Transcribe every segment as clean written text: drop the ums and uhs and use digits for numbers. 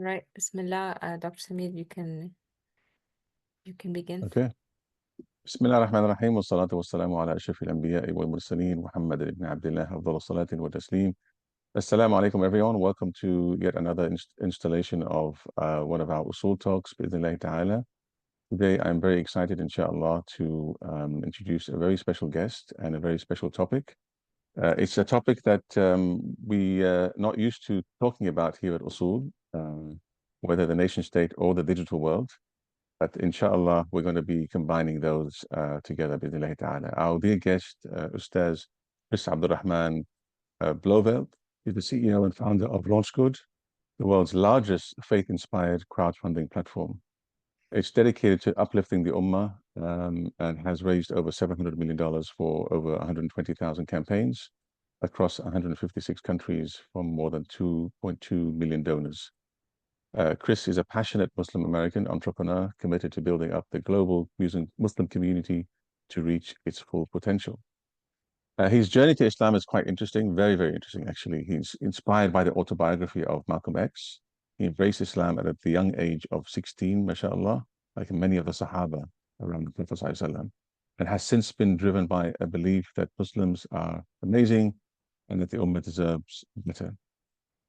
Right. Bismillah, Dr. Samir, you can begin. Okay. بسم الله الرحمن الرحيم والصلاة والسلام على أشرف الأنبياء والمرسلين محمد بن عبد الله أفضل الصلاة والتسليم. Assalamu alaikum everyone. Welcome to yet another installation of one of our Usul talks, Bismillah ta'ala. Today I'm very excited, inshallah, to introduce a very special guest and a very special topic. It's a topic that we are not used to talking about here at Usul, whether the nation state or the digital world. But inshallah, we're going to be combining those together, bismillah ta'ala. Our dear guest, Ustaz Chris Abdur-Rahman Blauvelt, is the CEO and founder of LaunchGood, the world's largest faith-inspired crowdfunding platform. It's dedicated to uplifting the Ummah and has raised over $700 million for over 120,000 campaigns across 156 countries from more than 2.2 million donors. Chris is a passionate Muslim American entrepreneur committed to building up the global Muslim community to reach its full potential. His journey to Islam is quite interesting, very, very interesting, actually. He's inspired by the autobiography of Malcolm X. He embraced Islam at the young age of 16, mashallah, like many of the Sahaba around the Prophet ﷺ, and has since been driven by a belief that Muslims are amazing and that the Ummah deserves better.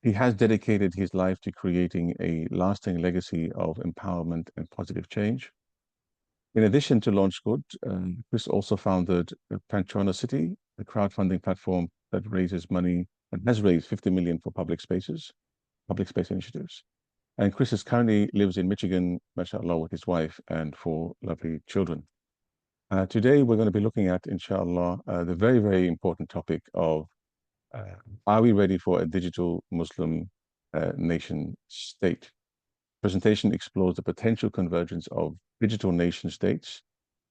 He has dedicated his life to creating a lasting legacy of empowerment and positive change. In addition to LaunchGood, Chris also founded Panchona City, a crowdfunding platform that raises money and has raised 50 million for public space initiatives. And Chris currently lives in Michigan, mashallah, with his wife and 4 lovely children. Today, we're going to be looking at, inshallah, the very, very important topic of are we ready for a digital Muslim nation state? Presentation explores the potential convergence of digital nation states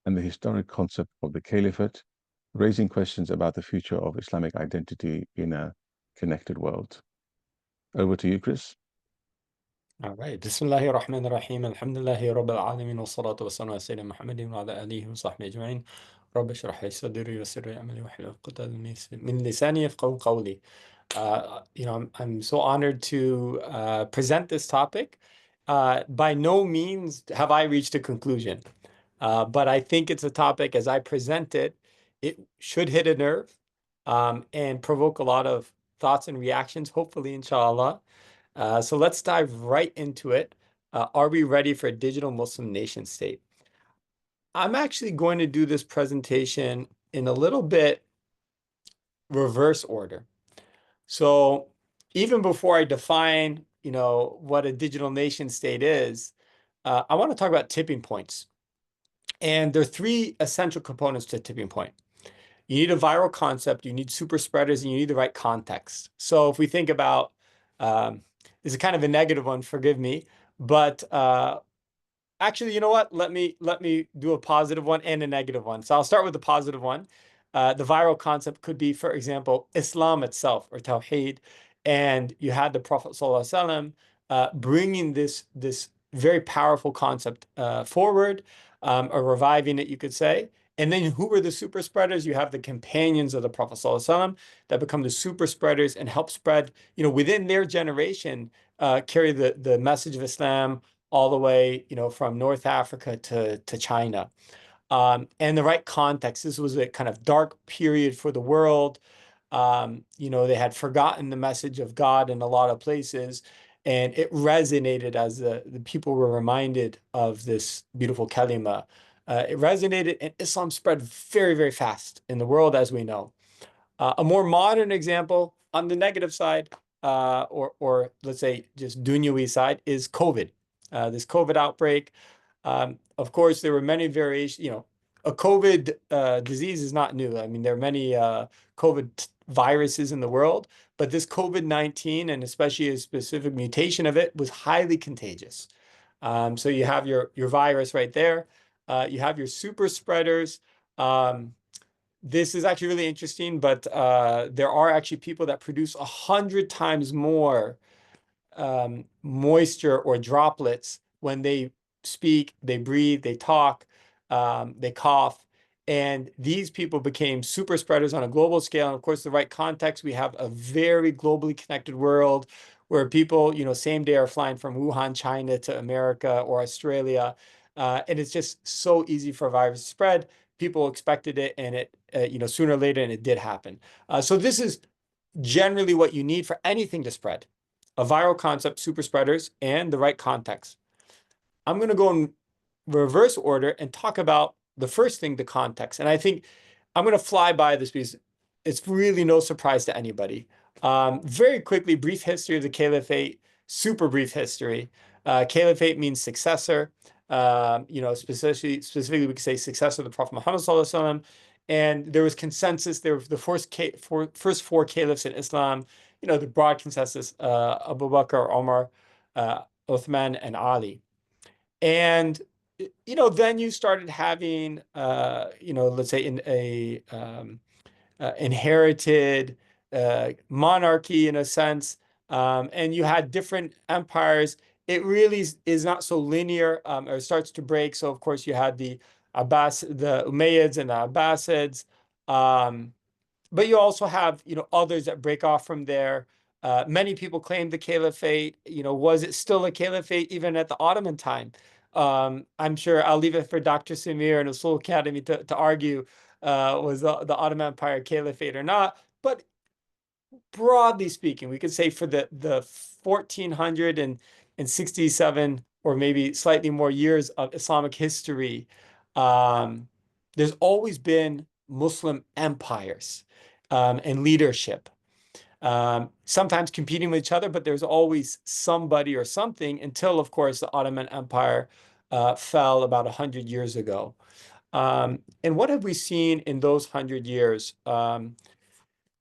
and the historic concept of the caliphate, raising questions about the future of Islamic identity in a connected world. Over to you, Chris. All right. Bismillahir Rahmanir Rahim. Alhamdulillahi Rabbil Alamin. Wa salatu wa salam ala Sayyidina Muhammadin wa ala alihi wa sahbihi ajma'in. Rabbi shrah li sadri wa yassir li amri wa hlul 'uqdatan min lisani yafqahu qawli. I'm so honored to present this topic. By no means have I reached a conclusion, but I think it's a topic, as I present it, it should hit a nerve and provoke a lot of thoughts and reactions, hopefully, inshallah. So let's dive right into it. Are we ready for a digital Muslim nation state? I'm actually going to do this presentation in a little bit reverse order. So even before I define, what a digital nation state is, I want to talk about tipping points. And there are 3 essential components to a tipping point. You need a viral concept, you need super spreaders, and you need the right context. So if we think about, this is kind of a negative one, forgive me, but actually, you know what? Let me do a positive one and a negative one. So I'll start with the positive one. The viral concept could be, for example, Islam itself or Tawheed, and you had the Prophet ﷺ bringing this very powerful concept forward, or reviving it, you could say. And then who were the super spreaders? You have the companions of the Prophet ﷺ that become the super spreaders and help spread, within their generation, carry the message of Islam all the way, from North Africa to China. And the right context. This was a kind of dark period for the world. They had forgotten the message of God in a lot of places, and it resonated as the people were reminded of this beautiful kalima. It resonated, and Islam spread very, very fast in the world, as we know. A more modern example on the negative side, or let's say just dunyawi side, is COVID. This COVID outbreak. Of course, there were many variations. A COVID disease is not new. I mean, there are many COVID viruses in the world, but this COVID-19, and especially a specific mutation of it, was highly contagious. So you have your virus right there. You have your super spreaders. This is actually really interesting, but there are actually people that produce 100 times more moisture or droplets when they speak, they breathe, they talk, they cough. And these people became super spreaders on a global scale. And of course, the right context, we have a very globally connected world where people, same day are flying from Wuhan, China to America or Australia. And it's just so easy for a virus to spread. People expected it, and it, sooner or later, and it did happen. So this is generally what you need for anything to spread: a viral concept, super spreaders, and the right context. I'm going to go in reverse order and talk about the first thing, the context. And I think I'm going to fly by this because it's really no surprise to anybody. Very quickly, brief history of the caliphate, super brief history. Caliphate means successor. Specifically, we could say successor of the Prophet Muhammad Sallallahu Alaihi Wasallam. And there was consensus. There were the first four caliphs in Islam. The broad consensus: Abu Bakr, Omar, Uthman, and Ali. And then you started having, let's say in a inherited monarchy in a sense, and you had different empires. It really is not so linear, or starts to break. So of course you had the Umayyads and the Abbasids, but you also have others that break off from there. Many people claim the caliphate. Was it still a caliphate even at the Ottoman time? I'm sure I'll leave it for Dr. Samir and Usul Academy to argue, was the Ottoman Empire a caliphate or not. But broadly speaking, we could say for the 1467 or maybe slightly more years of Islamic history, there's always been Muslim empires and leadership, sometimes competing with each other, but there's always somebody or something until, of course, the Ottoman Empire fell about 100 years ago. And what have we seen in those 100 years?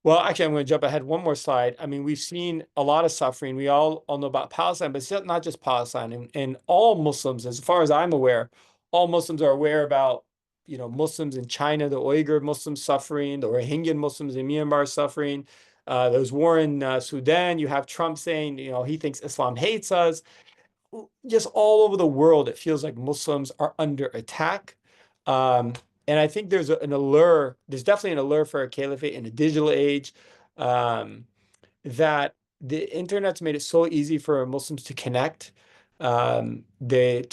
Well, actually, I'm going to jump ahead one more slide. I mean, we've seen a lot of suffering. We all know about Palestine, but it's not just Palestine. And all Muslims, as far as I'm aware, all Muslims are aware about, Muslims in China, the Uyghur Muslims suffering, the Rohingya Muslims in Myanmar suffering. There's war in Sudan. You have Trump saying, he thinks Islam hates us. Just all over the world, it feels like Muslims are under attack. And I think there's an allure, there's definitely an allure for a caliphate in a digital age, that the internet's made it so easy for Muslims to connect, to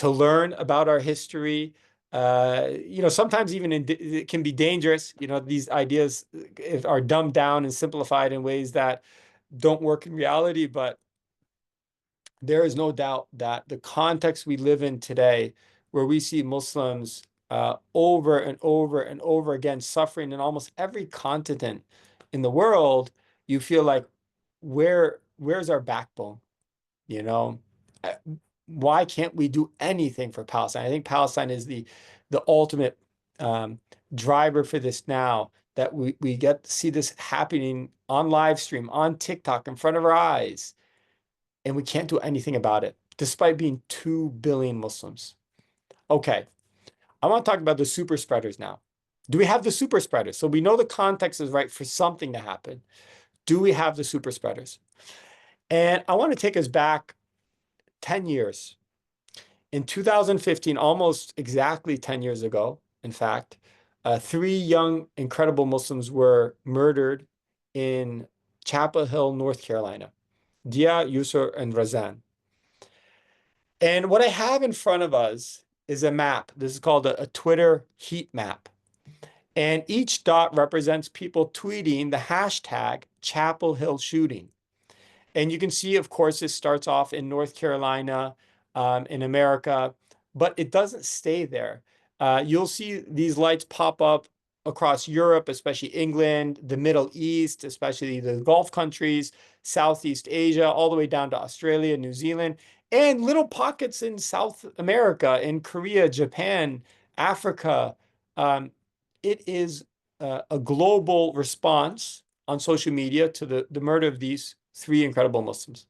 learn about our history. Sometimes even it can be dangerous. These ideas are dumbed down and simplified in ways that don't work in reality. But there is no doubt that the context we live in today, where we see Muslims over and over and over again suffering in almost every continent in the world, you feel like, where's our backbone? Why can't we do anything for Palestine? I think Palestine is the ultimate driver for this now, that we get to see this happening on live stream, on TikTok, in front of our eyes, and we can't do anything about it, despite being 2 billion Muslims. Okay, I want to talk about the super spreaders now. Do we have the super spreaders? So we know the context is right for something to happen. Do we have the super spreaders? And I want to take us back 10 years. In 2015, almost exactly 10 years ago, in fact, 3 young, incredible Muslims were murdered in Chapel Hill, North Carolina: Dia, Yusur, and Razan. And what I have in front of us is a map. This is called a Twitter heat map. And each dot represents people tweeting the hashtag Chapel Hill shooting. And you can see, of course, this starts off in North Carolina, in America, but it doesn't stay there. You'll see these lights pop up across Europe, especially England, the Middle East, especially the Gulf countries, Southeast Asia, all the way down to Australia, New Zealand, and little pockets in South America, in Korea, Japan, Africa. It is a global response on social media to the murder of these 3 incredible Muslims.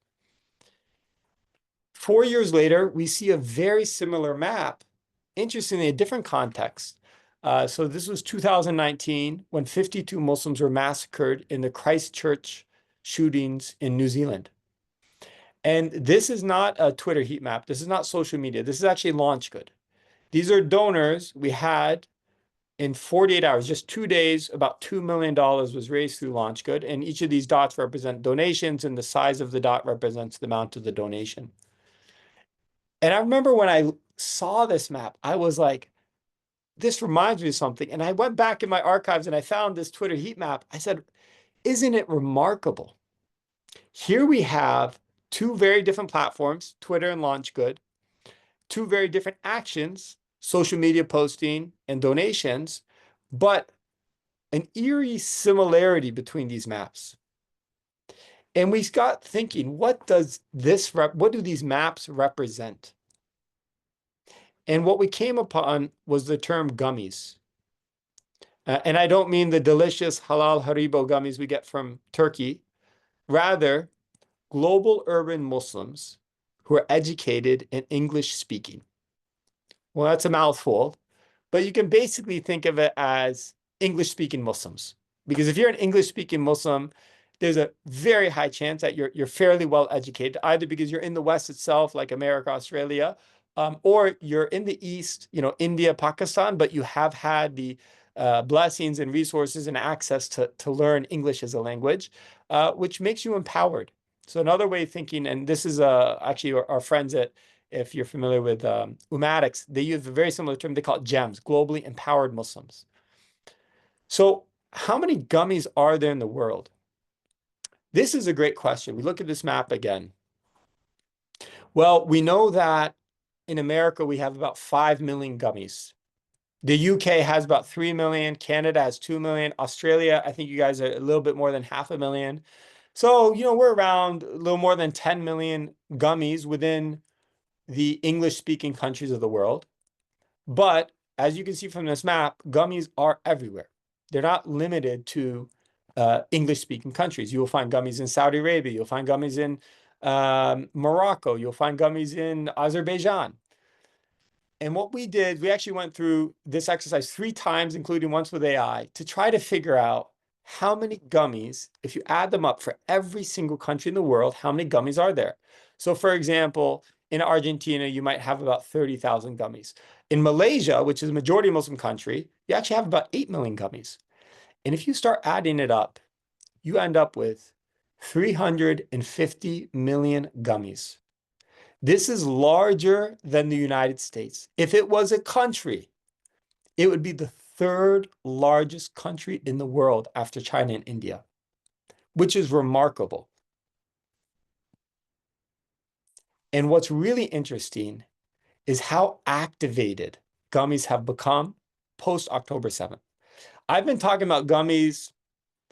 4 years later, we see a very similar map, interestingly, a different context. So this was 2019, when 52 Muslims were massacred in the Christchurch shootings in New Zealand. And this is not a Twitter heat map. This is not social media. This is actually LaunchGood. These are donors we had in 48 hours, just 2 days, about $2 million was raised through LaunchGood. And each of these dots represent donations, and the size of the dot represents the amount of the donation. And I remember when I saw this map, I was like, this reminds me of something. And I went back in my archives and I found this Twitter heat map. I said, isn't it remarkable? Here we have two very different platforms, Twitter and LaunchGood, two very different actions, social media posting and donations, but an eerie similarity between these maps. And we got thinking, what do these maps represent? And what we came upon was the term gummies. And I don't mean the delicious halal haribo gummies we get from Turkey. Rather, global urban Muslims who are educated and English speaking. Well, that's a mouthful, but you can basically think of it as English speaking Muslims. Because if you're an English speaking Muslim, there's a very high chance that you're fairly well educated, either because you're in the West itself, like America, Australia, or you're in the East, India, Pakistan, but you have had the blessings and resources and access to learn English as a language, which makes you empowered. So another way of thinking, and this is actually our friends if you're familiar with Ummatics, they use a very similar term. They call it GEMS, globally empowered Muslims. So how many gummies are there in the world? This is a great question. We look at this map again. Well, we know that in America, we have about 5 million gummies. The UK has about 3 million. Canada has 2 million. Australia, I think you guys are a little bit more than 500,000. So, we're around a little more than 10 million gummies within the English-speaking countries of the world. But as you can see from this map, gummies are everywhere. They're not limited to English-speaking countries. You will find gummies in Saudi Arabia. You'll find gummies in Morocco. You'll find gummies in Azerbaijan. And what we did, we actually went through this exercise 3 times, including once with AI, to try to figure out how many gummies, if you add them up for every single country in the world, how many gummies are there? So for example, in Argentina, you might have about 30,000 gummies. In Malaysia, which is a majority Muslim country, you actually have about 8 million gummies. And if you start adding it up, you end up with 350 million gummies. This is larger than the United States. If it was a country, it would be the 3rd largest country in the world after China and India, which is remarkable. And what's really interesting is how activated gummies have become post-October 7th. I've been talking about gummies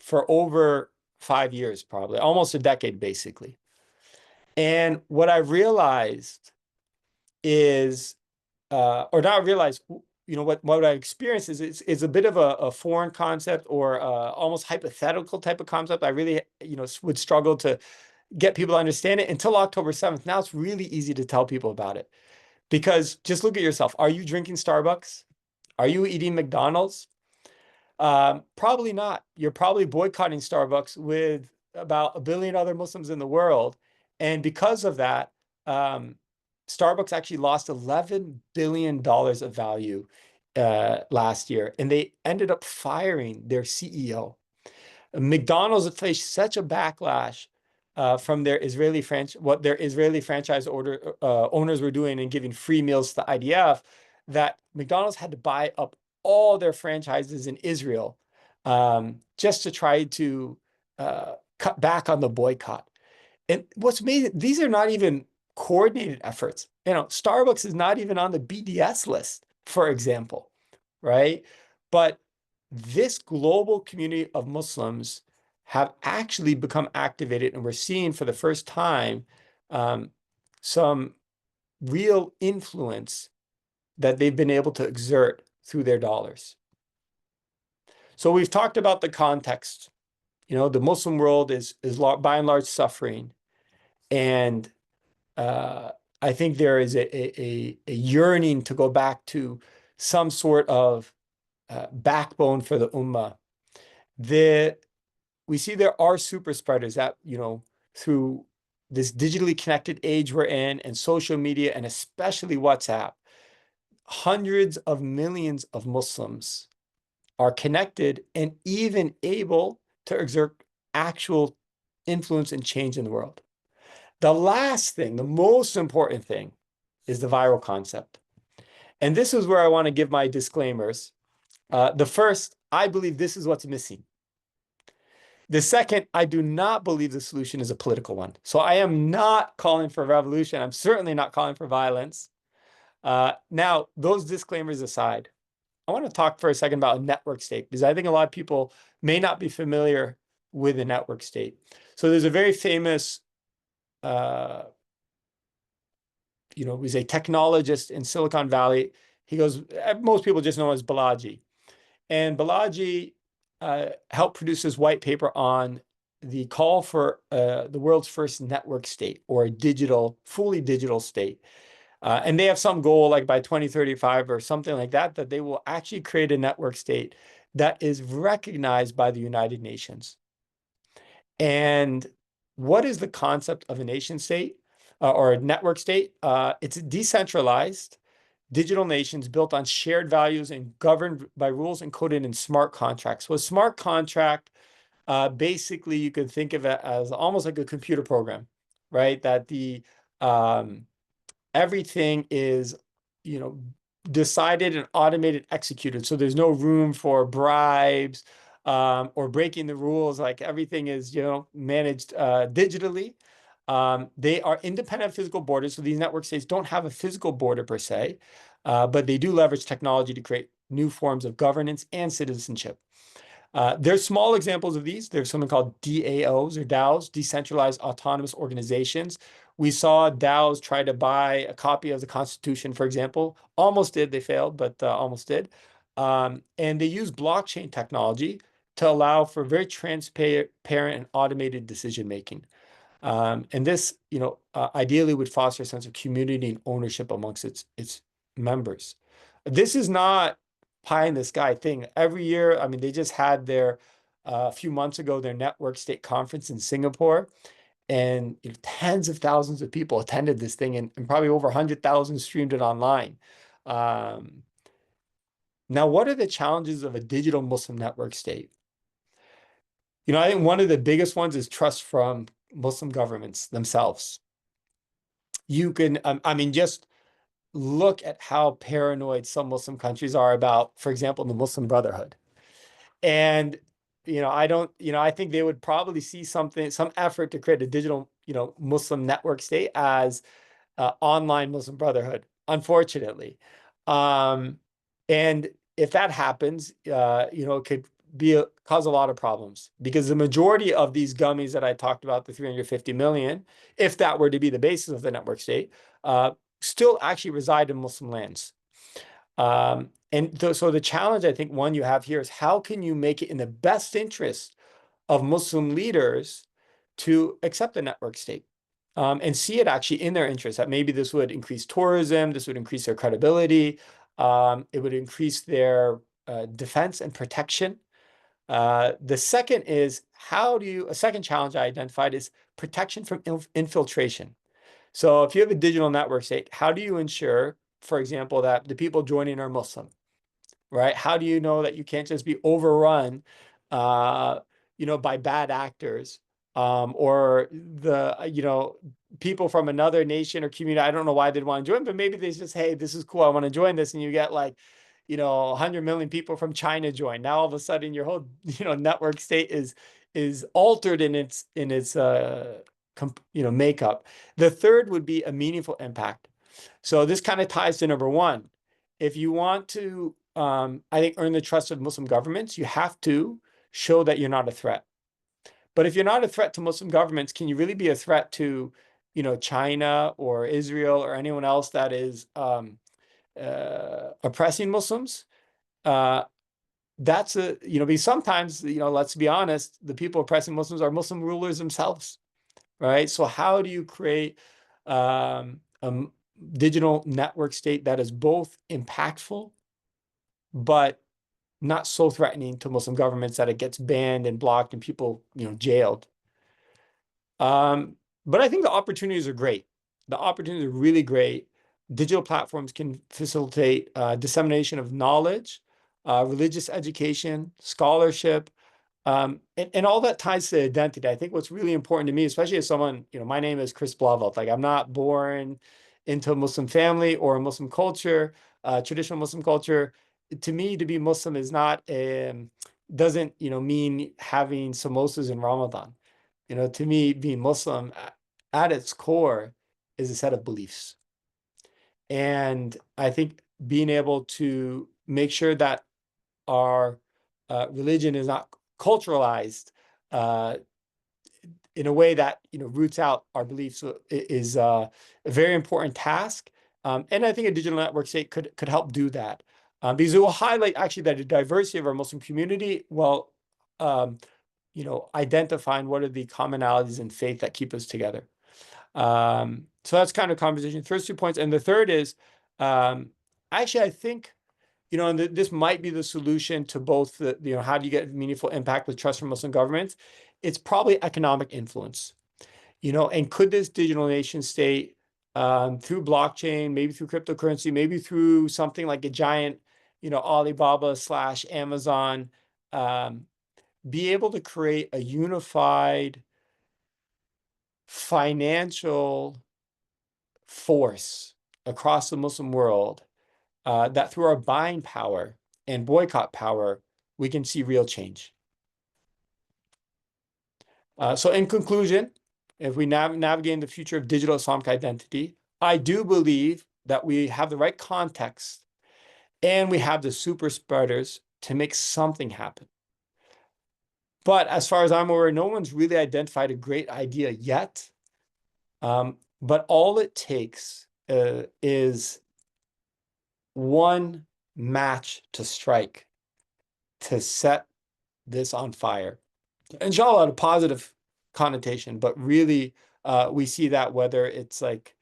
for over 5 years, probably, almost a decade, basically. And what I realized is, or not realized, what I experienced is a bit of a foreign concept or almost hypothetical type of concept. I really, would struggle to get people to understand it until October 7th. Now it's really easy to tell people about it because just look at yourself. Are you drinking Starbucks? Are you eating McDonald's? Probably not. You're probably boycotting Starbucks with about 1 billion other Muslims in the world. And because of that, Starbucks actually lost $11 billion of value last year, and they ended up firing their CEO. McDonald's faced such a backlash from their Israeli franchise owners were doing and giving free meals to the IDF, that McDonald's had to buy up all their franchises in Israel just to try to cut back on the boycott. And what's amazing, these are not even coordinated efforts. Starbucks is not even on the BDS list, for example, right? But this global community of Muslims have actually become activated, and we're seeing for the first time some real influence that they've been able to exert through their dollars. So we've talked about the context. The Muslim world is by and large suffering. And I think there is a yearning to go back to some sort of backbone for the Ummah. We see there are super spreaders that, through this digitally connected age we're in and social media, and especially WhatsApp, hundreds of millions of Muslims are connected and even able to exert actual influence and change in the world. The last thing, the most important thing, is the viral concept. And this is where I want to give my disclaimers. The first, I believe this is what's missing. The second, I do not believe the solution is a political one. So I am not calling for revolution. I'm certainly not calling for violence. Now, those disclaimers aside, I want to talk for a second about a network state, because I think a lot of people may not be familiar with a network state. So there's a very famous, he's a technologist in Silicon Valley. He goes, most people just know him as Balaji. And Balaji helped produce this white paper on the call for the world's first network state, or a digital, fully digital state. And they have some goal, like by 2035 or something like that, that they will actually create a network state that is recognized by the United Nations. And what is the concept of a nation state or a network state? It's decentralized digital nations built on shared values and governed by rules encoded in smart contracts. So a smart contract, basically, you could think of it as almost like a computer program, right? That the everything is, decided and automated, executed. So there's no room for bribes or breaking the rules. Like everything is, managed digitally. They are independent of physical borders. So these network states don't have a physical border per se, but they do leverage technology to create new forms of governance and citizenship. There's small examples of these. There's something called DAOs or DAOs, decentralized autonomous organizations. We saw DAOs try to buy a copy of the Constitution, for example. Almost did. They failed, but almost did. And they use blockchain technology to allow for very transparent and automated decision-making. And this, ideally would foster a sense of community and ownership amongst its members. This is not pie in the sky thing. Every year, I mean, they just had their, a few months ago, their network state conference in Singapore, and tens of thousands of people attended this thing, and probably over 100,000 streamed it online. Now, what are the challenges of a digital Muslim network state? I think one of the biggest ones is trust from Muslim governments themselves. You can, just look at how paranoid some Muslim countries are about, for example, the Muslim Brotherhood. And, I think they would probably see some effort to create a digital, Muslim network state as online Muslim Brotherhood, unfortunately. And if that happens, it could cause a lot of problems, because the majority of these gummies that I talked about, the 350 million, if that were to be the basis of the network state, still actually reside in Muslim lands. So the challenge, I think, one you have here is how can you make it in the best interest of Muslim leaders to accept the network state and see it actually in their interest, that maybe this would increase tourism, this would increase their credibility, it would increase their defense and protection. The second is a second challenge I identified is protection from infiltration. So if you have a digital network state, how do you ensure, for example, that the people joining are Muslim, right? How do you know that you can't just be overrun, by bad actors, or people from another nation or community? I don't know why they'd want to join, but maybe they just, hey, this is cool, I want to join this, and you get 100 million people from China join. Now all of a sudden your whole network state is altered in its makeup. The third would be a meaningful impact. So this kind of ties to number one. If you want to, I think, earn the trust of Muslim governments, you have to show that you're not a threat. But if you're not a threat to Muslim governments, can you really be a threat to, China or Israel or anyone else that is oppressing Muslims? That's because sometimes, let's be honest, the people oppressing Muslims are Muslim rulers themselves. Right? So how do you create a digital network state that is both impactful, but not so threatening to Muslim governments that it gets banned and blocked and people, jailed? But I think the opportunities are great. The opportunities are really great. Digital platforms can facilitate dissemination of knowledge, religious education, scholarship, and all that ties to identity. I think what's really important to me, especially as someone, my name is Chris Blauvelt. Like, I'm not born into a Muslim family or a Muslim culture, traditional Muslim culture. To me, to be Muslim is not doesn't mean having samosas in Ramadan. To me, being Muslim at its core is a set of beliefs. And I think being able to make sure that our religion is not culturalized in a way that roots out our beliefs is a very important task. And I think a digital network state could help do that, because it will highlight actually that the diversity of our Muslim community while identifying what are the commonalities in faith that keep us together. So that's kind of conversation. First 2 points, and the third is actually I think and this might be the solution to both the, how do you get meaningful impact with trust from Muslim governments? It's probably economic influence, and could this digital nation state, through blockchain, maybe through cryptocurrency, maybe through something like a giant, Alibaba/Amazon, be able to create a unified financial force across the Muslim world, that through our buying power and boycott power, we can see real change. So in conclusion, if we navigate the future of digital Islamic identity, I do believe that we have the right context and we have the super spreaders to make something happen. But as far as I'm aware, no one's really identified a great idea yet. But all it takes is one match to strike to set this on fire. Inshallah, a positive connotation, but really we see that whether it's like,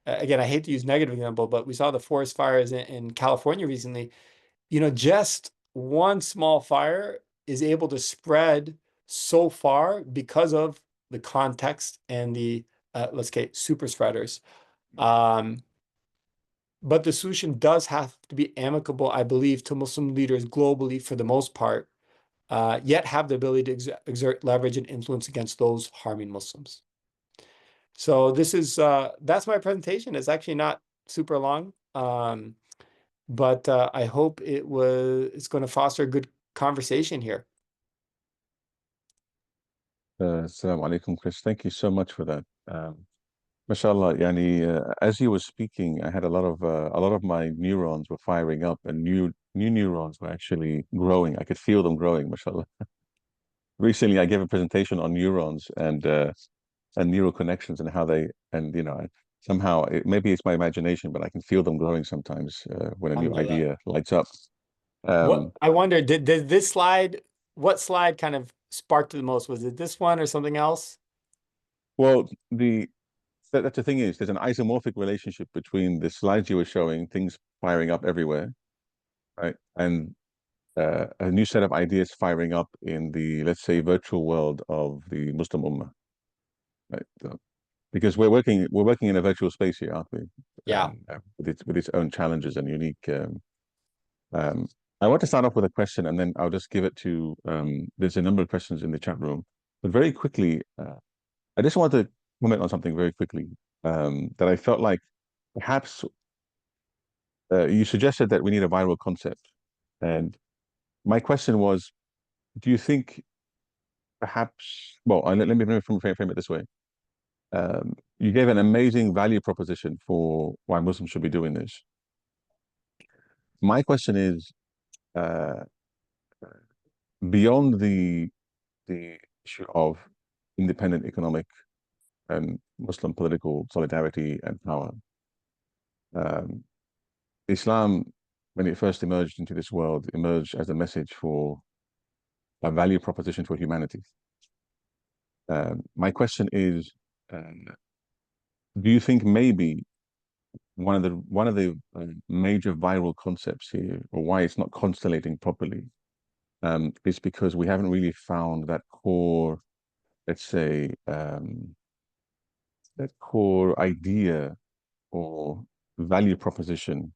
again, I hate to use negative example, but we saw the forest fires in California recently. Just one small fire is able to spread so far because of the context and the, let's say, super spreaders. But the solution does have to be amicable, I believe, to Muslim leaders globally for the most part, yet have the ability to exert leverage and influence against those harming Muslims. So this is that's my presentation. It's actually not super long, but I hope it's going to foster a good conversation here. Assalamu alaikum, Chris. Thank you so much for that. Mashallah, as you were speaking, I had a lot of my neurons were firing up, and new neurons were actually growing. I could feel them growing, mashallah. Recently, I gave a presentation on neurons and neural connections and how they, and somehow maybe it's my imagination, but I can feel them growing sometimes when a new idea lights up. What I wonder, did this slide? What slide kind of sparked it the most? Was it this one or something else? Well, that's the thing is, there's an isomorphic relationship between the slides you were showing, things firing up everywhere, right, and a new set of ideas firing up in the, let's say, virtual world of the Muslim Ummah, right? Because we're working in a virtual space here, aren't we? Yeah. With its own challenges and unique. I want to start off with a question, and then I'll just give it to. There's a number of questions in the chat room, but very quickly, I just want to comment on something very quickly that I felt like perhaps you suggested that we need a viral concept, and my question was, do you think perhaps? Well, let me frame it this way. You gave an amazing value proposition for why Muslims should be doing this. My question is, beyond the issue of independent economic and Muslim political solidarity and power, Islam, when it first emerged into this world, emerged as a message for a value proposition for humanity. My question is, do you think maybe one of the major viral concepts here, or why it's not constellating properly, is because we haven't really found that core, let's say, that core idea or value proposition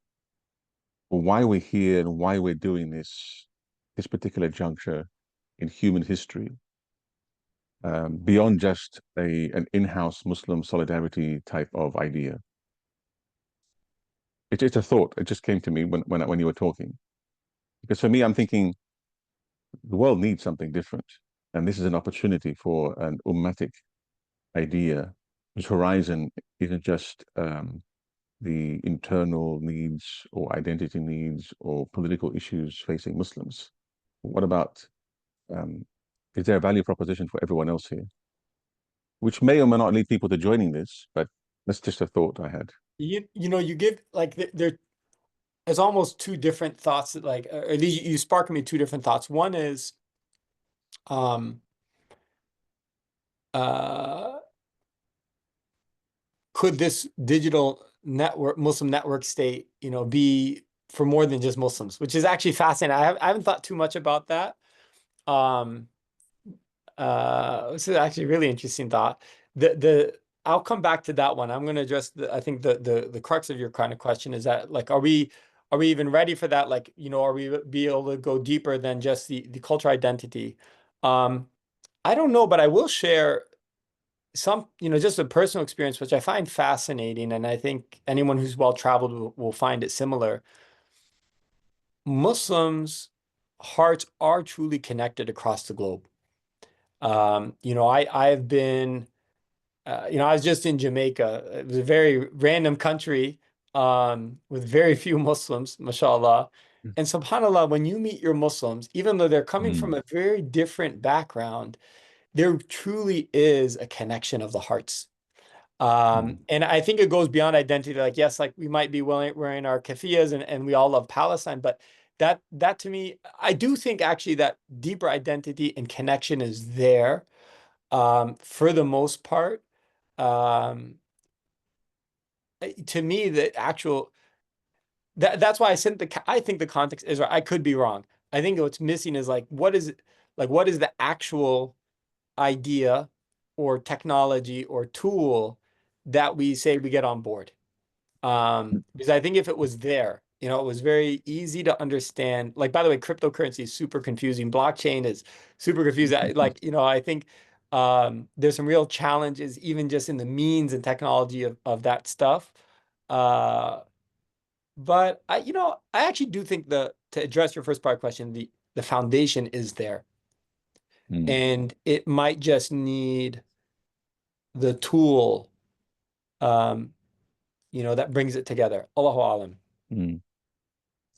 why we're here and why we're doing this particular juncture in human history, beyond just an in-house Muslim solidarity type of idea. It's a thought. It just came to me when you were talking. Because for me, I'm thinking the world needs something different. And this is an opportunity for an ummatic idea whose horizon isn't just the internal needs or identity needs or political issues facing Muslims. What about, is there a value proposition for everyone else here? Which may or may not lead people to joining this, but that's just a thought I had. You know, you give like there's almost two different thoughts that like, or at least you spark me two different thoughts. One is, could this digital network, Muslim network state, you know, be for more than just Muslims, which is actually fascinating. I haven't thought too much about that. This is actually a really interesting thought. I'll come back to that one. I'm going to address I think the crux of your kind of question is that like, are we even ready for that? Like, you know, are we be able to go deeper than just the cultural identity? I don't know, but I will share some, you know, just a personal experience, which I find fascinating. And I think anyone who's well-traveled will find it similar. Muslims' hearts are truly connected across the globe. You know, I've been, you know, I was just in Jamaica. It was a very random country with very few Muslims, mashallah. And subhanAllah, when you meet your Muslims, even though they're coming from a very different background, there truly is a connection of the hearts. And I think it goes beyond identity. Like, yes, like we might be wearing our keffiyehs and we all love Palestine, but that to me, I do think actually that deeper identity and connection is there for the most part. To me, the actual that's why I think the context is right. I could be wrong. I think what's missing is like what is the actual idea or technology or tool that we say we get on board. Because I think if it was there, you know, it was very easy to understand. Like, by the way, cryptocurrency is super confusing. Blockchain is super confusing. Like, you know, I think there's some real challenges, even just in the means and technology of that stuff. But you know, I actually do think to address your first part question, the foundation is there. And it might just need the tool, you know, that brings it together. Allahu alam.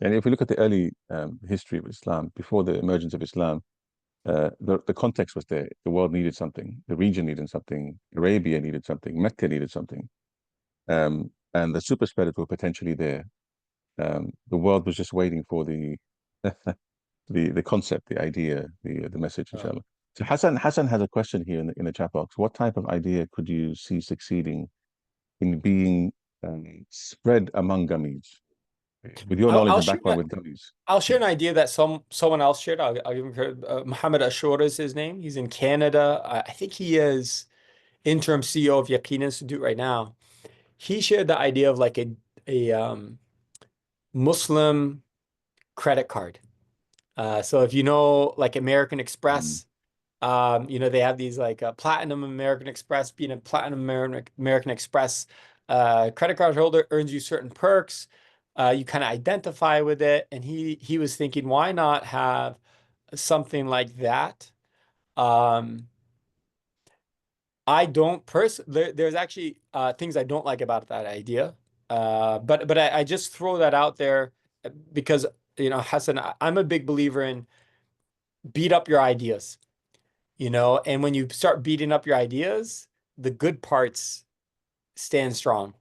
And if we look at the early history of Islam, before the emergence of Islam, the context was there. The world needed something. The region needed something. Arabia needed something. Mecca needed something. And the super spreaders were potentially there. The world was just waiting for the the concept, the idea, the message, inshallah. So Hassan has a question here in the chat box. What type of idea could you see succeeding in being spread among gummies? With your knowledge and background with gummies. I'll share an idea that someone else shared. I'll give him Muhammad Ashura is his name. He's in Canada. I think he is interim CEO of Yaqeen Institute right now. He shared the idea of like a Muslim credit card. So if you know, like American Express, you know, they have these like Platinum American Express. Being a Platinum American Express credit card holder earns you certain perks. You kind of identify with it. And he was thinking, why not have something like that? I don't personally, there's actually things I don't like about that idea. But I just throw that out there because, you know, Hassan, I'm a big believer in beat up your ideas, you know, and when you start beating up your ideas, the good parts stand strong,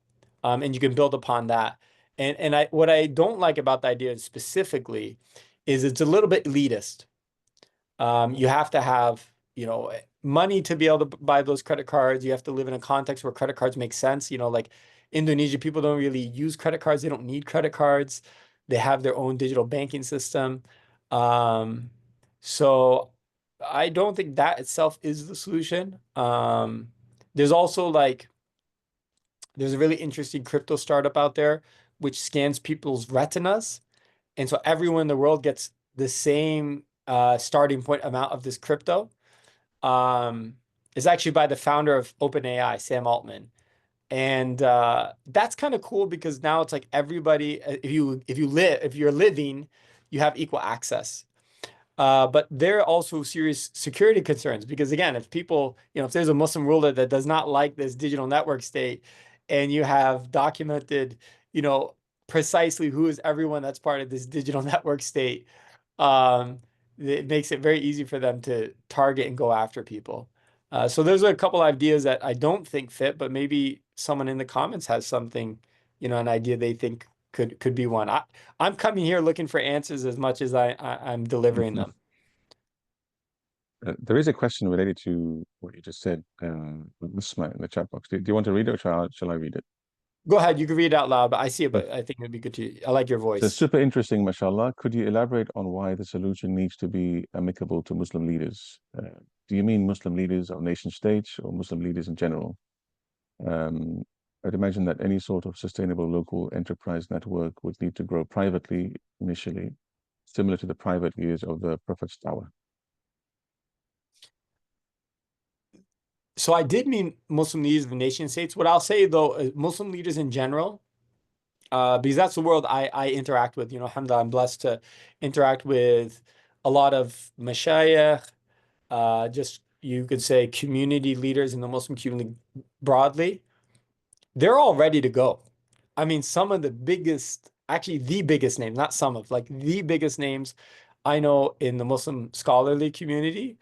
and you can build upon that. And what I don't like about the idea specifically is it's a little bit elitist. You have to have, you know, money to be able to buy those credit cards. You have to live in a context where credit cards make sense. You know, like Indonesia, people don't really use credit cards. They don't need credit cards. They have their own digital banking system. So I don't think that itself is the solution. There's also like, there's a really interesting crypto startup out there which scans people's retinas And so everyone in the world gets the same starting point amount of this crypto. Is actually by the founder of OpenAI, Sam Altman. And that's kind of cool because now it's like everybody, if you're living, you have equal access. But there are also serious security concerns because again, if people, if there's a Muslim ruler that does not like this digital network state, and you have documented, precisely who is everyone that's part of this digital network state, um, it makes it very easy for them to target and go after people. So those are a couple ideas that I don't think fit, but maybe someone in the comments has something, an idea they think could be one. I'm coming here looking for answers as much as I'm delivering them. There is a question related to what you just said, Usma, in the chat box. Do you want to read it, or shall I read it? Go ahead, you can read it out loud, but I see it, but I think it'd be good to. I like your So voice. super interesting, mashallah. Could you elaborate on why the solution needs to be amicable to Muslim leaders? Do you mean Muslim leaders of nation states or Muslim leaders in general? I'd imagine that any sort of sustainable local enterprise network would need to grow privately initially, similar to the private years of the Prophet's dawah. So I did mean Muslim leaders of nation states. What I'll say though, Muslim leaders in general, because that's the world I interact with. Alhamdulillah, I'm blessed to interact with a lot of mashayikh, just you could say community leaders in the Muslim community broadly. They're all ready to go. I mean, some of the biggest, actually the biggest names, not some of, like the biggest names I know in the Muslim scholarly community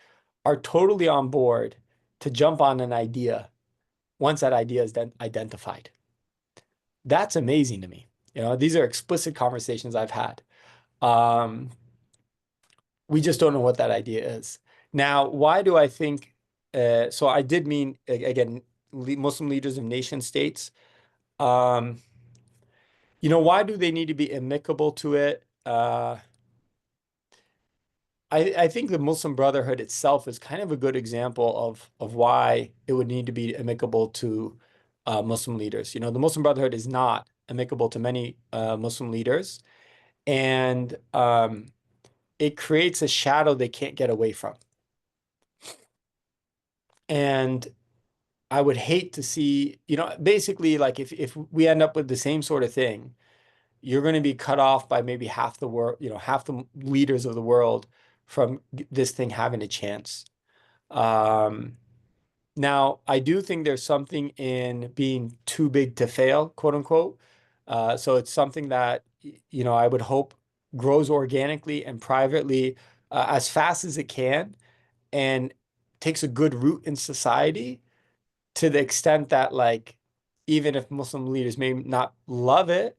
are totally on board to jump on an idea once that idea is then identified. That's amazing to me. These are explicit conversations I've had. We just don't know what that idea is. Now, why do I think, so I did mean, again, Muslim leaders of nation states. Why do they need to be amicable to it? I think the Muslim Brotherhood itself is kind of a good example of why it would need to be amicable to Muslim leaders. The Muslim Brotherhood is not amicable to many Muslim leaders, and it creates a shadow they can't get away from. And I would hate to see, basically, like if we end up with the same sort of thing, you're going to be cut off by maybe half the world, half the leaders of the world from this thing having a chance. Now, I do think there's something in being too big to fail, quote unquote. So it's something that, I would hope grows organically and privately as fast as it can and takes a good root in society to the extent that, like, even if Muslim leaders may not love it,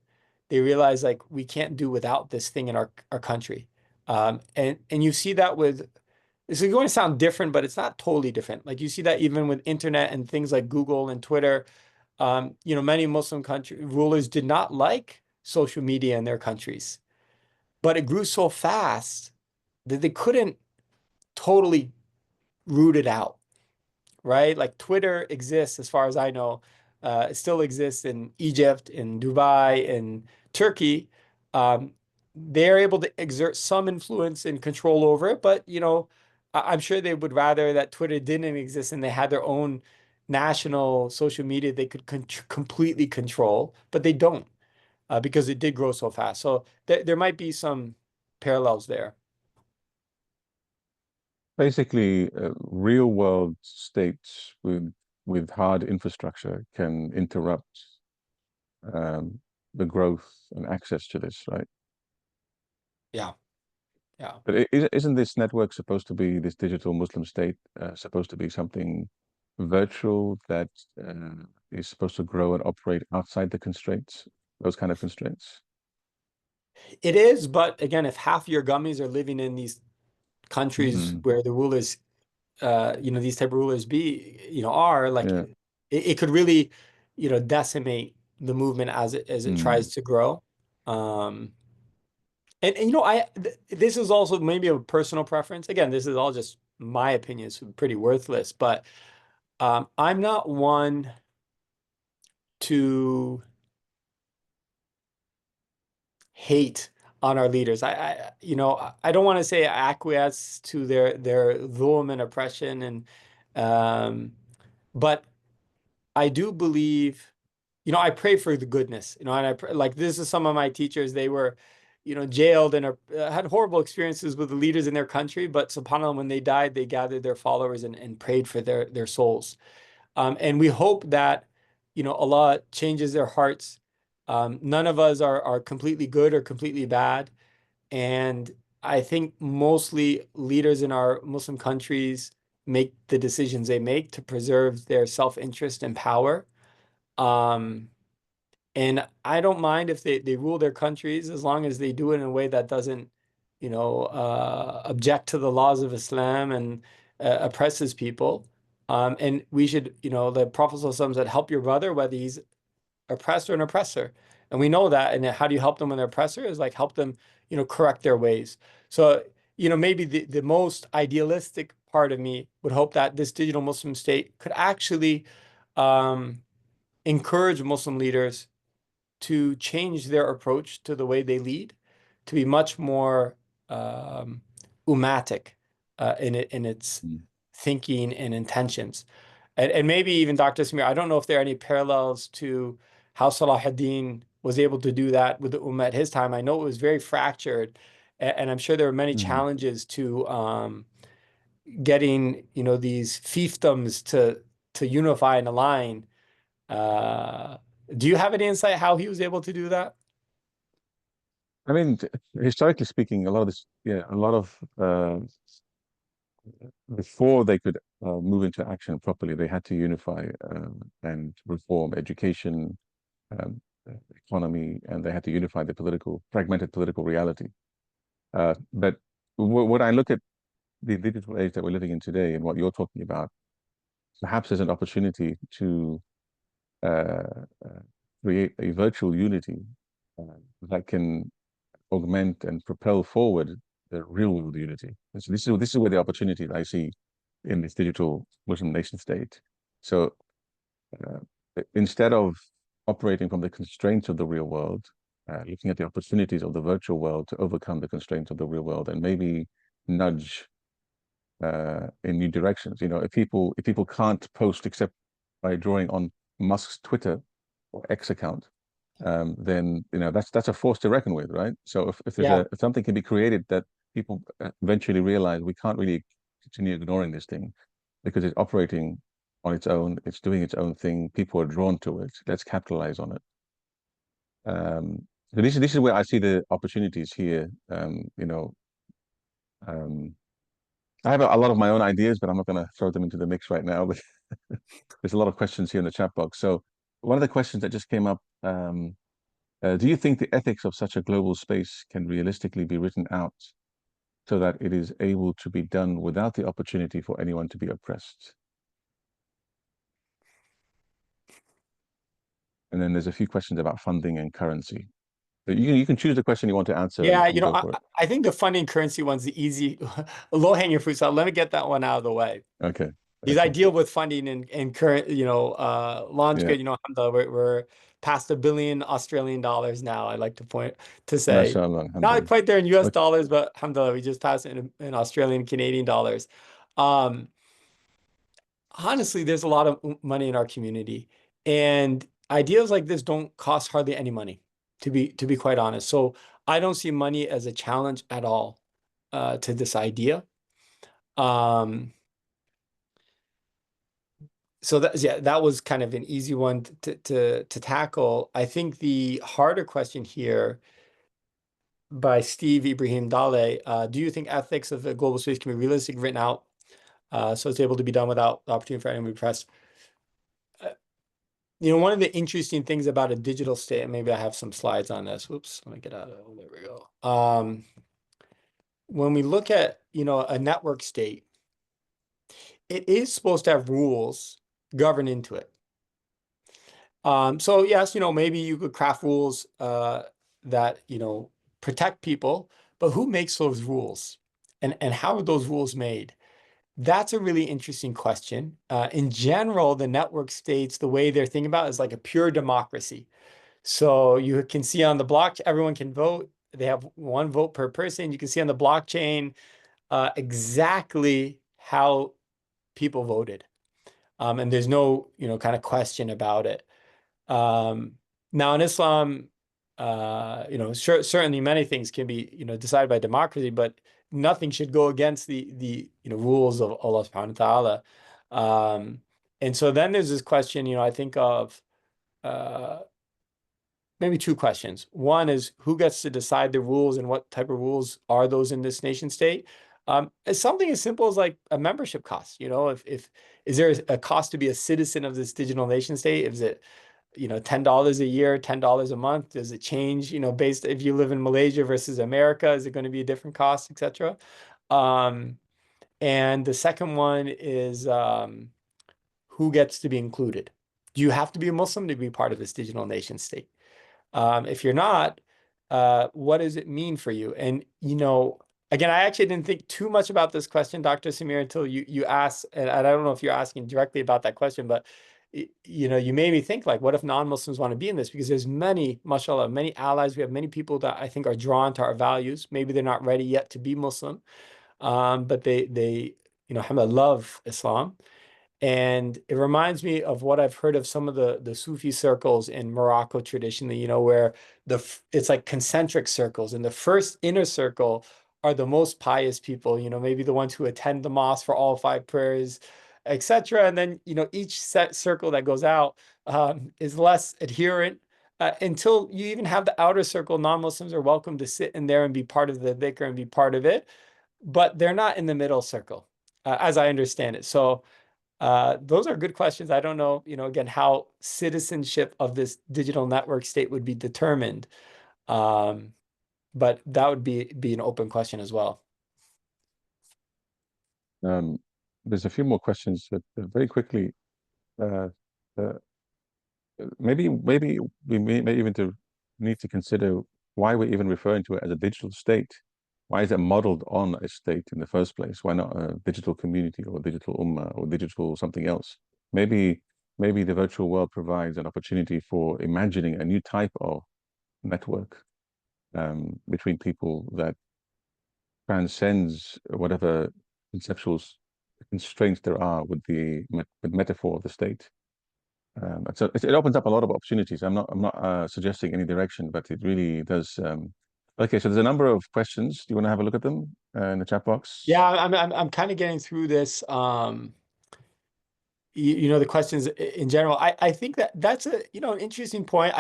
they realize like we can't do without this thing in our country. And you see that with, this is going to sound different, but it's not totally different. Like you see that even with internet and things like Google and Twitter. Many Muslim country rulers did not like social media in their countries, but it grew so fast that they couldn't totally root it out. Right? Like Twitter exists, as far as I know, it still exists in Egypt, in Dubai, in Turkey. They're able to exert some influence and control over it, but I'm sure they would rather that Twitter didn't exist and they had their own national social media they could completely control, but they don't because it did grow so fast. So there might be some parallels there. Basically, real world states with hard infrastructure can interrupt the growth and access to this, right? Yeah. Yeah. But isn't this network supposed to be, this digital Muslim state, supposed to be something virtual that is supposed to grow and operate outside the constraints, those kind of constraints? It is, but again, if half your gummies are living in these countries where the rulers, these type of rulers are like, Yeah. it could really, decimate the movement as it tries to grow. This is also maybe a personal preference. Again, this is all just my opinion. It's pretty worthless, but I'm not one to hate on our leaders. I don't want to say acquiesce to their dhulm and oppression, but I do believe, I pray for the goodness, and I pray, like this is some of my teachers. They were, jailed and had horrible experiences with the leaders in their country, but subhanAllah, when they died, they gathered their followers and prayed for their souls. And we hope that, Allah changes their hearts. None of us are completely good or completely bad. And I think mostly leaders in our Muslim countries make the decisions they make to preserve their self-interest and power. And I don't mind if they rule their countries as long as they do it in a way that doesn't, object to the laws of Islam and oppresses people. And we should, the Prophet ﷺ said, help your brother, whether he's oppressed or an oppressor. And we know that. And how do you help them when they're oppressor is like help them, correct their ways. So, maybe the most idealistic part of me would hope that this digital Muslim state could actually encourage Muslim leaders to change their approach to the way they lead, to be much more ummatic in its thinking and intentions. And maybe even Dr. Samir, I don't know if there are any parallels to how Salahuddin was able to do that with the Ummah at his time. I know it was very fractured, and I'm sure there were many challenges to getting, these fiefdoms to unify and align. Do you have any insight how he was able to do that? I mean, historically speaking, a lot of before they could move into action properly, they had to unify and reform education, economy, and they had to unify the fragmented political reality. But when I look at the digital age that we're living in today and what you're talking about, perhaps there's an opportunity to create a virtual unity that can augment and propel forward the real world unity. So this is where the opportunity that I see in this digital Muslim nation state. So instead of operating from the constraints of the real world, looking at the opportunities of the virtual world to overcome the constraints of the real world and maybe nudge in new directions. If people can't post except by drawing on Musk's Twitter or X account, then that's a force to reckon with, right? So if something can be created that people eventually realize we can't really continue ignoring this thing because it's operating on its own, it's doing its own thing, people are drawn to it, let's capitalize on it. So this is where I see the opportunities here. I have a lot of my own ideas, but I'm not going to throw them into the mix right now. But there's a lot of questions here in the chat box. So one of the questions that just came up, do you think the ethics of such a global space can realistically be written out so that it is able to be done without the opportunity for anyone to be oppressed? And then there's a few questions about funding and currency. But you can choose the question you want to answer. Yeah, and go for it. I think the funding currency one's the easy, low-hanging fruit. So let me get that one out of the way. Okay. Because I deal with funding and current, LaunchGood, alhamdulillah, we're past $1 billion Australian dollars now. I like to say, Mashallah, not quite there in US dollars, but alhamdulillah, we just passed it in Australian, Canadian dollars. Honestly, there's a lot of money in our community, and ideas like this don't cost hardly any money, to be quite honest. So I don't see money as a challenge at all to this idea. So that was kind of an easy one to tackle. I think the harder question here by Steve Ibrahim Dale, do you think ethics of the global space can be realistically written out so it's able to be done without the opportunity for anyone to be pressed? One of the interesting things about a digital state, and maybe I have some slides on this. Whoops, let me get out of it. There we go. When we look at, a network state, it is supposed to have rules govern into it. So yes, maybe you could craft rules that, protect people, but who makes those rules? And how are those rules made? That's a really interesting question. In general, the network states, the way they're thinking about it is like a pure democracy. So you can see on the block, everyone can vote. they have 1 vote per person. You can see on the blockchain exactly how people voted. And there's no, kind of question about it. Now in Islam, certainly many things can be, decided by democracy, but nothing should go against the rules of Allah subhanahu wa ta'ala. And so then there's this question, I think of maybe 2 questions. One is, who gets to decide the rules and what type of rules are those in this nation state? It's something as simple as like a membership cost. If is there a cost to be a citizen of this digital nation state? Is it $10 a year, $10 a month? Does it change, based if you live in Malaysia versus America? Is it going to be a different cost, etc.? And the second one is who gets to be included? Do you have to be a Muslim to be part of this digital nation state? If you're not, what does it mean for you? And, again, I actually didn't think too much about this question, Dr. Samir, until you asked, and I don't know if you're asking directly about that question, but, you made me think, like, what if non-Muslims want to be in this? Because there's many, mashallah, many allies. We have many people that I think are drawn to our values. Maybe they're not ready yet to be Muslim, but they alhamdulillah, love Islam. And it reminds me of what I've heard of some of the Sufi circles in Morocco traditionally, where it's like concentric circles. And the first inner circle are the most pious people, maybe the ones who attend the mosque for all 5 prayers, etc. And then, each set circle that goes out is less adherent until you even have the outer circle. Non-Muslims are welcome to sit in there and be part of the dhikr and be part of it, but they're not in the middle circle, as I understand it. So those are good questions. I don't know, again, how citizenship of this digital network state would be determined. But that would be an open question as well. There's a few more questions, but very quickly, maybe we may even need to consider why we're even referring to it as a digital state. Why is it modeled on a state in the first place? Why not a digital community or digital ummah or digital something else? Maybe the virtual world provides an opportunity for imagining a new type of network between people that transcends whatever conceptual constraints there are with the metaphor of the state. So it opens up a lot of opportunities. I'm not suggesting any direction, but it really does. Okay, so there's a number of questions. Do you want to have a look at them in the chat box? Yeah, I'm kind of getting through this. The questions in general. I think that's an interesting point.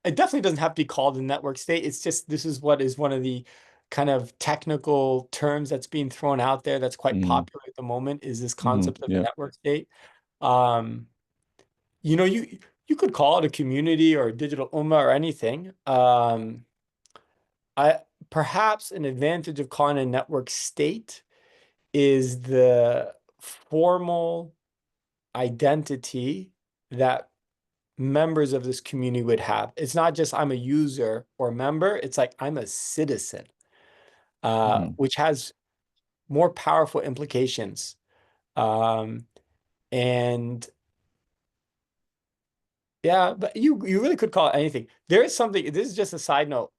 It definitely doesn't have to be called a network state. It's just this is what is one of the kind of technical terms that's being thrown out there that's quite popular at the moment, is this concept of a network state. You could call it a community or a digital ummah or anything. Perhaps an advantage of calling a network state is the formal identity that members of this community would have. It's not just I'm a user or member, it's like I'm a citizen, which has more powerful implications. And yeah, but you really could call it anything. There is something, this is just a side note,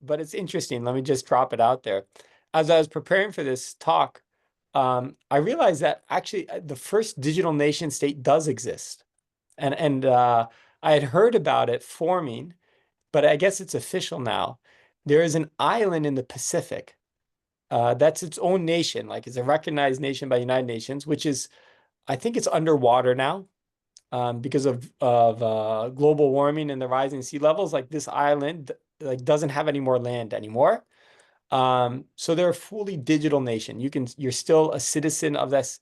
but it's interesting. Let me just drop it out there. As I was preparing for this talk, I realized that actually the first digital nation state does exist. And I had heard about it forming, but I guess it's official now. There is an island in the Pacific that's its own nation, like it's a recognized nation by United Nations, which is, I think it's underwater now because of global warming and the rising sea levels. Like this island like doesn't have any more land anymore. So they're a fully digital nation. You're still a citizen of this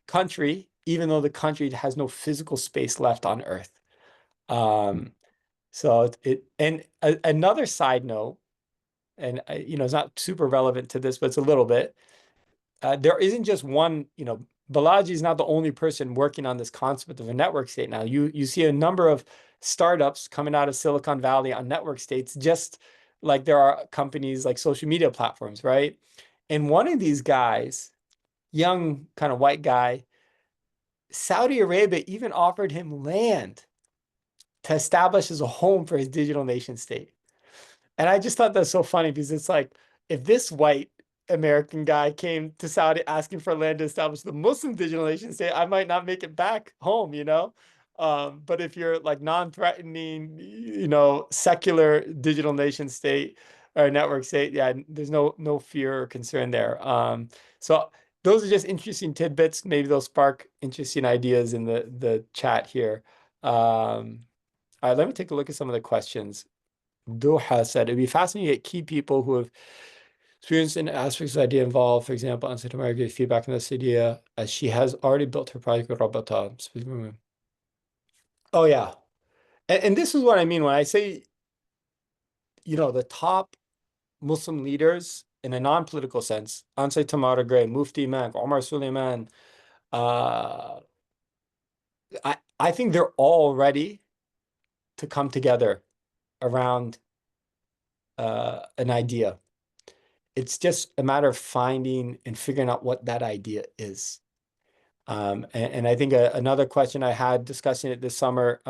country, even though the country has no physical space left on Earth. So another side note, and it's not super relevant to this, but it's a little bit. There isn't just one, Balaji is not the only person working on this concept of a network state now. You see a number of startups coming out of Silicon Valley on network states, just like there are companies like social media platforms, right? And one of these guys, young kind of white guy, Saudi Arabia even offered him land to establish as a home for his digital nation state. And I just thought that's so funny because it's like, if this white American guy came to Saudi asking for land to establish the Muslim digital nation state, I might not make it back home, you know? But if you're like non-threatening, you know, secular digital nation state or network state, yeah, there's no fear or concern there. So those are just interesting tidbits. Maybe they'll spark interesting ideas in the chat here. All right, let me take a look at some of the questions. Doha said, it'd be fascinating to get key people who have experienced in aspects of the idea involved, for example, on Tamara gave feedback on this idea, as she has already built her project with Rabata. Oh, yeah. And this is what I mean when I say, you know, the top Muslim leaders in a non-political sense, Ansay Tamara Gray, Mufti Mank, Omar Suleiman, I think they're all ready to come together around an idea. It's just a matter of finding and figuring out what that idea is. And I think another question I had discussing it this summer,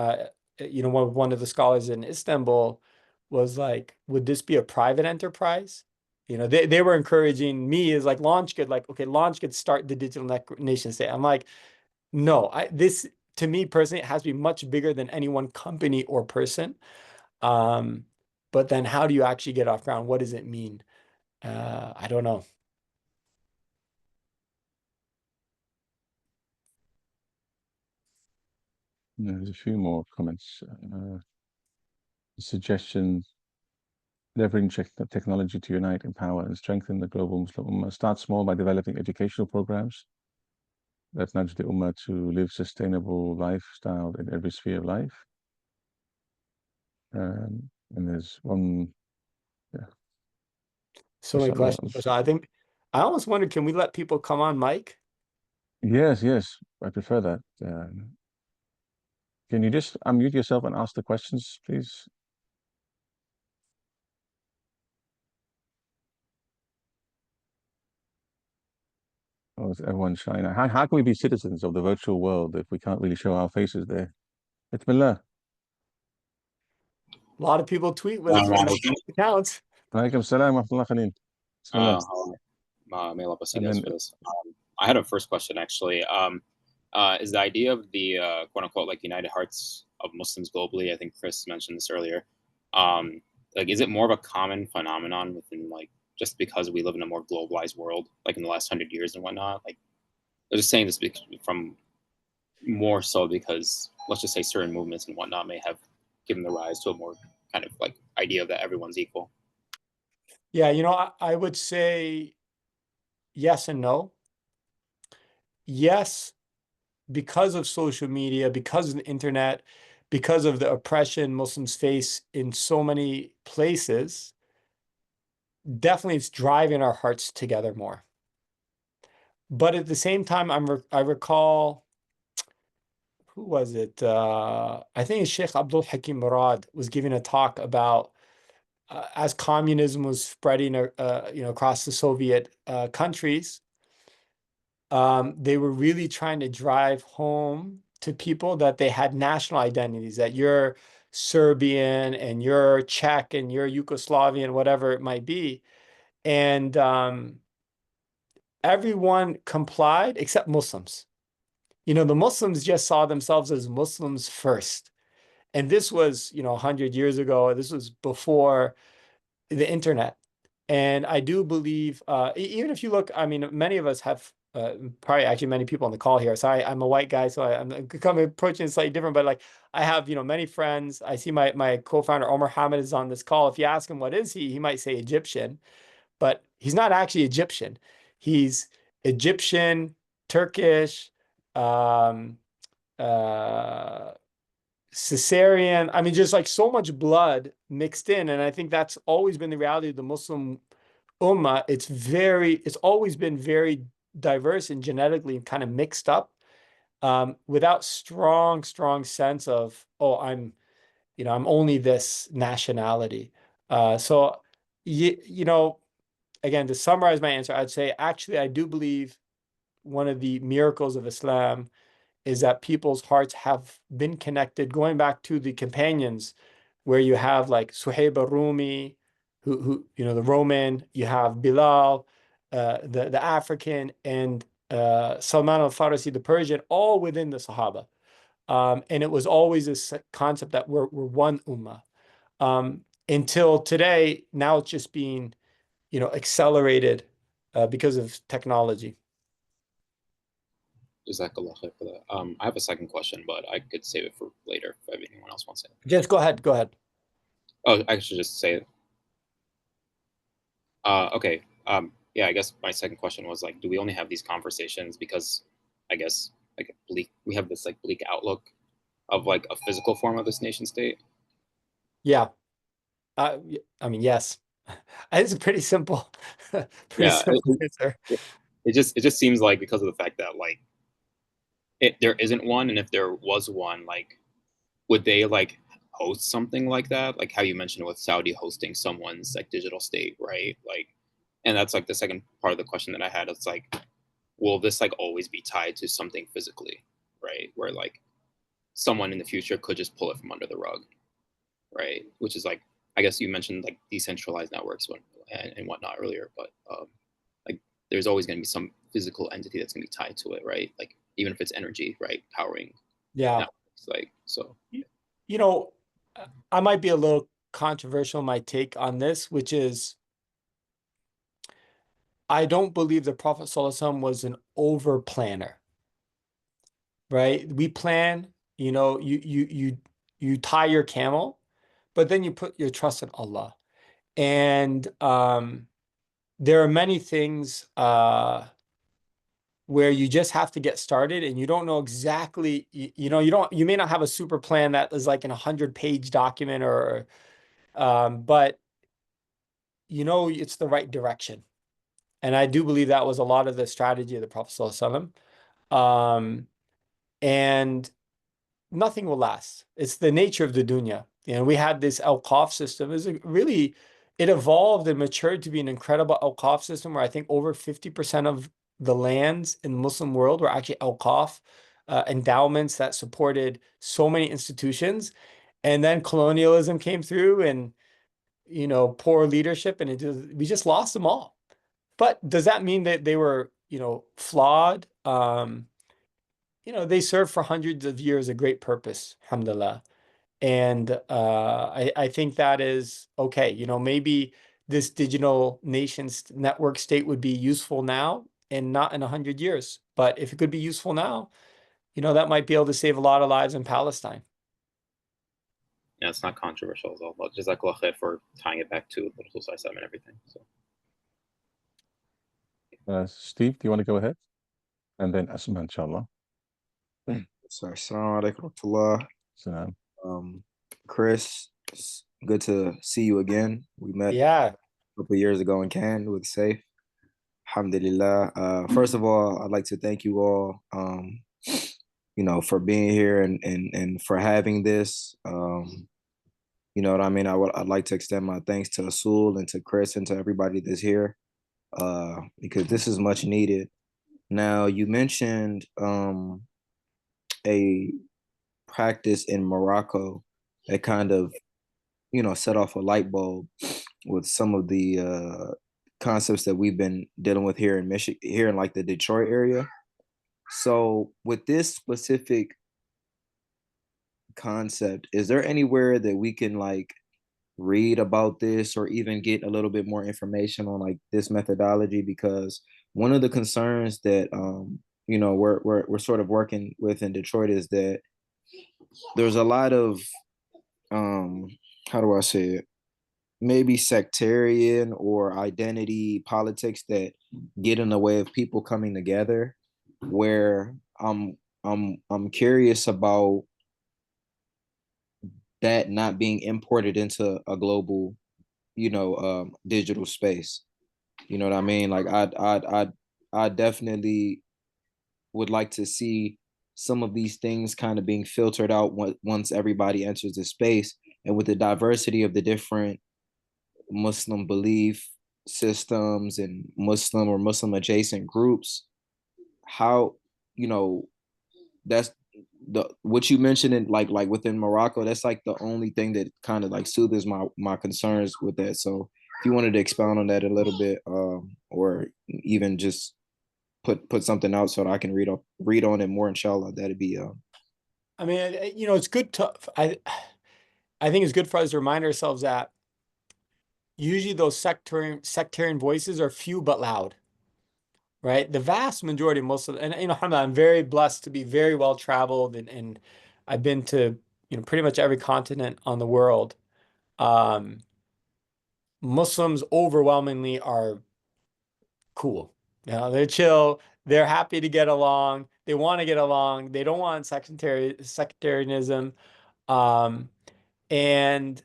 you know, one of the scholars in Istanbul was like, would this be a private enterprise? You know, they were encouraging me as like LaunchGood, like, okay, LaunchGood start the digital nation state. I'm like, no, this to me personally, it has to be much bigger than any one company or person. But then how do you actually get off ground? What does it mean? I don't know. There's a few more comments. Suggestion: leveraging technology to unite, empower, and strengthen the global Muslim Ummah. Start small by developing educational programs that nudge the Ummah to live sustainable lifestyle in every sphere of life. And there's one, yeah. So many questions. I think I almost wonder, can we let people come on mic? Yes, I prefer that. Can you just unmute yourself and ask the questions, please? Oh, is everyone shy now? How can we be citizens of the virtual world if we can't really show our faces there? Bismillah. A lot of people tweet with accounts. Alaikum salam wa rahmatullah Khalil. Bismillah. May Allah bless you guys for this. I had a first question actually. Is the idea of the quote unquote like United Hearts of Muslims globally? I think Chris mentioned this earlier. Like, is it more of a common phenomenon within like just because we live in a more globalized world, like in the last 100 years and whatnot? Like, I was just saying this from more so because let's just say certain movements and whatnot may have given the rise to a more kind of like idea that everyone's equal. Yeah, you know, I would say yes and no. Yes, because of social media, because of the internet, because of the oppression Muslims face in so many places, definitely it's driving our hearts together more. But at the same time, I recall, who was it? I think Sheikh Abdul Hakim Murad was giving a talk about as communism was spreading, you know, across the Soviet countries, they were really trying to drive home to people that they had national identities, that you're Serbian and you're Czech and you're Yugoslavian, whatever it might be. And everyone complied except Muslims. You know, the Muslims just saw themselves as Muslims first. And this was, you know, 100 years ago. This was before the internet. And I do believe, even if you look, I mean, many of us have, probably actually many people on the call here. So I'm a white guy, so I'm approaching it slightly different, but like I have, you know, many friends. I see my co-founder, Omar Hamid, is on this call. If you ask him what is he might say Egyptian, but he's not actually Egyptian. He's Egyptian, Turkish, Caesarean. I mean, just like so much blood mixed in. And I think that's always been the reality of the Muslim Ummah. It's always been very diverse and genetically kind of mixed up, without strong sense of, oh, I'm only this nationality. So, you know, again, to summarize my answer, I'd say, actually, I do believe one of the miracles of Islam is that people's hearts have been connected, going back to the companions, where you have like Suhaib al-Rumi, who the Roman, you have Bilal, the African, and Salman al-Farisi, the Persian, all within the Sahaba. And it was always this concept that we're one ummah. Until today, now it's just being, accelerated because of technology. Jazakallah khair for that. I have a second question, but I could save it for later if anyone else wants it. Just go ahead. Go ahead. Oh, I should just say it. Okay. Yeah, I guess my second question was like, do we only have these conversations because I guess like we have this like bleak outlook of like a physical form of this nation state? Yeah. I mean, yes. It's pretty simple. Simple answer. It just seems like because of the fact that like there isn't one, and if there was one, like would they like host something like that, like how you mentioned with Saudi hosting someone's like digital state, right? Like, and that's like the second part of the question that I had. It's like, will this like always be tied to something physically, right? Where like someone in the future could just pull it from under the rug, right? Which is like, I guess you mentioned like decentralized networks and whatnot earlier, but like there's always going to be some physical entity that's going to be tied to it, right? Like even if it's energy, right, powering. Yeah. Networks, like so. I might be a little controversial in my take on this, which is I don't believe the Prophet ﷺ was an over planner, right? We plan, you tie your camel, but then you put your trust in Allah. And there are many things where you just have to get started and you don't know exactly, you may not have a super plan that is like in 100-page document but it's the right direction. And I do believe that was a lot of the strategy of the Prophet ﷺ. And nothing will last. It's the nature of the dunya. And we had this awqaf system. It evolved and matured to be an incredible awqaf system where I think over 50% of the lands in the Muslim world were actually awqaf endowments that supported so many institutions. And then colonialism came through and, poor leadership, and we just lost them all. But does that mean that they were, flawed? They served for hundreds of years a great purpose, alhamdulillah. And I think that is okay. Maybe this digital network state would be useful now and not in 100 years. But if it could be useful now, that might be able to save a lot of lives in Palestine. Yeah, it's not controversial at all. But Jazakallah khair for tying it back to the Usul and everything. So. Steve, do you want to go ahead? And then Asma, inshallah. Sorry, assalamu alaikum warahmatullah. Salam. Chris, it's good to see you again. We met a couple of years ago in Cannes with Saif. Alhamdulillah. First of all, I'd like to thank you all, for being here and for having this. You know what I mean? I'd like to extend my thanks to Usul and to Chris and to everybody that's here, because this is much needed. Now, you mentioned a practice in Morocco that kind of, set off a light bulb with some of the concepts that we've been dealing with here in Michigan, here in like the Detroit area. So with this specific concept, is there anywhere that we can like read about this or even get a little bit more information on like this methodology? Because one of the concerns that we're sort of working with in Detroit is that there's a lot of how do I say it? Maybe sectarian or identity politics that get in the way of people coming together, where I'm curious about that not being imported into a global, digital space. You know what I mean? Like I definitely would like to see some of these things kind of being filtered out once everybody enters the space, and with the diversity of the different Muslim belief systems and Muslim or Muslim adjacent groups, how, that's what you mentioned in like within Morocco, that's like the only thing that kind of like soothes my concerns with that. So if you wanted to expound on that a little bit, or even just put something out so that I can read on it more, inshallah, that'd be I mean, it's good to I think it's good for us to remind ourselves that usually those sectarian voices are few but loud, right? The vast majority of Muslims, and alhamdulillah, I'm very blessed to be very well traveled, and I've been to pretty much every continent on the world. Muslims overwhelmingly are cool. They're chill. They're happy to get along. They want to get along. They don't want sectarianism. And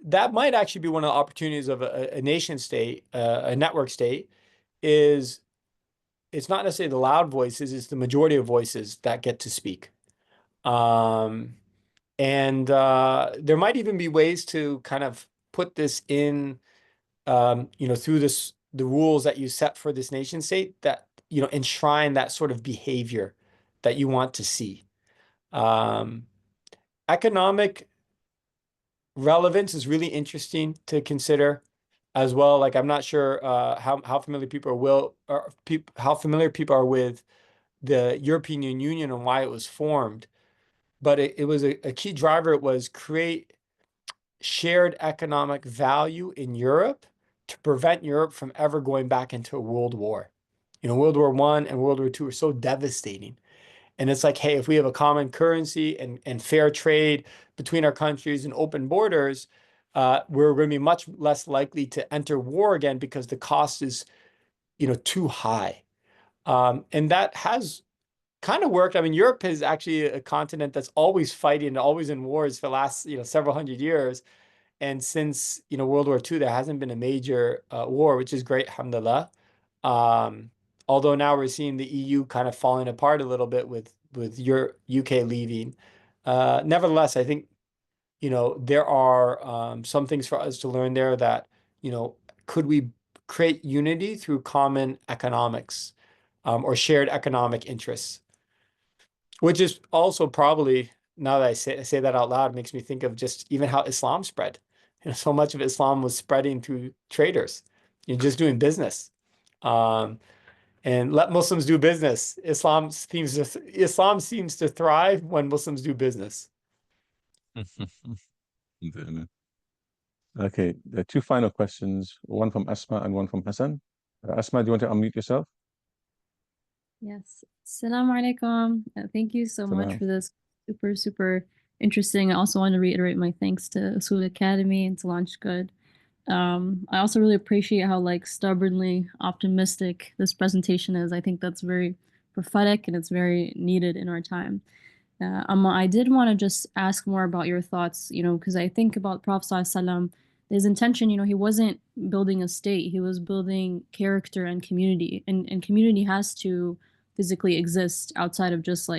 that might actually be one of the opportunities of a nation state, a network state, is it's not necessarily the loud voices, it's the majority of voices that get to speak. And there might even be ways to kind of put this in, through the rules that you set for this nation state that, enshrine that sort of behavior that you want to see. Economic relevance is really interesting to consider as well. Like, I'm not sure how familiar people are with the European Union and why it was formed, but it was a key driver. It was create shared economic value in Europe to prevent Europe from ever going back into a world war. World War I and World War II were so devastating. And it's like, hey, if we have a common currency and fair trade between our countries and open borders, we're going to be much less likely to enter war again because the cost is, too high. And that has kind of worked. I mean, Europe is actually a continent that's always fighting and always in wars for the last, several hundred years. And since, World War II, there hasn't been a major war, which is great, alhamdulillah. Although now we're seeing the EU kind of falling apart a little bit with your UK leaving. Nevertheless, I think, there are some things for us to learn there that, could we create unity through common economics or shared economic interests? Which is also probably, now that I say that out loud, makes me think of just even how Islam spread. So much of Islam was spreading through traders. You're just doing business. And let Muslims do business. Islam seems to thrive when Muslims do business. Okay, the two final questions, one from Asma and one from Hassan. Asma, do you want to unmute yourself? Yes. Assalamu alaikum. Thank you so much for this super, super interesting. I also want to reiterate my thanks to Usul Academy and to LaunchGood. I also really appreciate how stubbornly optimistic this presentation is. I think that's very prophetic and it's very needed in our time. I did want to just ask more about your thoughts, because I think about Prophet ﷺ, his intention, he wasn't building a state, he was building character and community, and community has to physically exist outside of just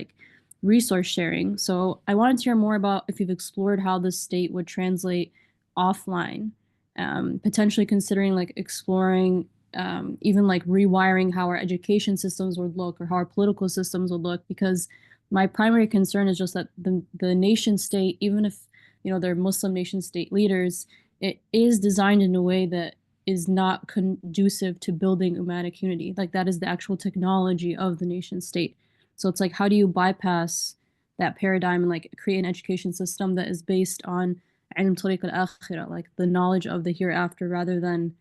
resource sharing. So I wanted to hear more about if you've explored how this state would translate offline, potentially considering exploring even rewiring how our education systems would look or how our political systems would look, because my primary concern is just that the nation state, even if they're Muslim nation state leaders, it is designed in a way that is not conducive to building ummatic unity. That is the actual technology of the nation state. So it's how do you bypass that paradigm and create an education system that is based on ilm tariq al-akhirah, the knowledge of the hereafter, rather than,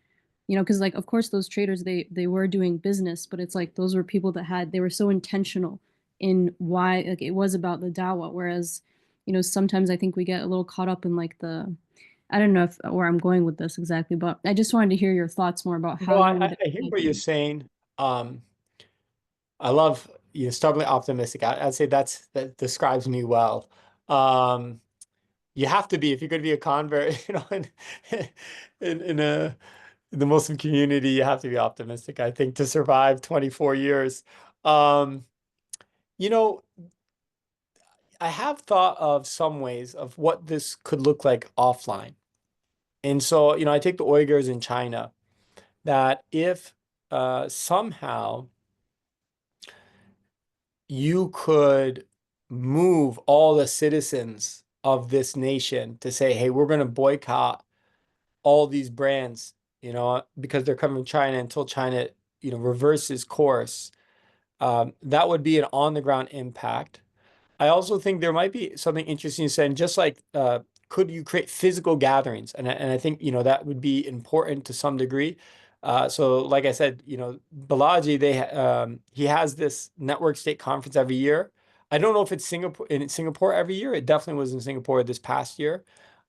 because of course those traders, they were doing business, but it's those were people that they were so intentional in why it was about the dawah, whereas sometimes I think we get a little caught up in I don't know where I'm going with this exactly, but I just wanted to hear your thoughts more about how I hear what you're saying. I love stubbornly optimistic. I'd say that describes me well. You have to be, if you're going to be a convert, in the Muslim community, you have to be optimistic, I think, to survive 24 years. I have thought of some ways of what this could look like offline. And so, I take the Uyghurs in China, that if somehow you could move all the citizens of this nation to say, hey, we're going to boycott all these brands because they're coming from China until China, reverses course. That would be an on-the-ground impact. I also think there might be something interesting saying, just like, could you create physical gatherings? And I think, that would be important to some degree. So like I said, Balaji, he has this network state conference every year. I don't know if it's in Singapore every year. It definitely was in Singapore this past year.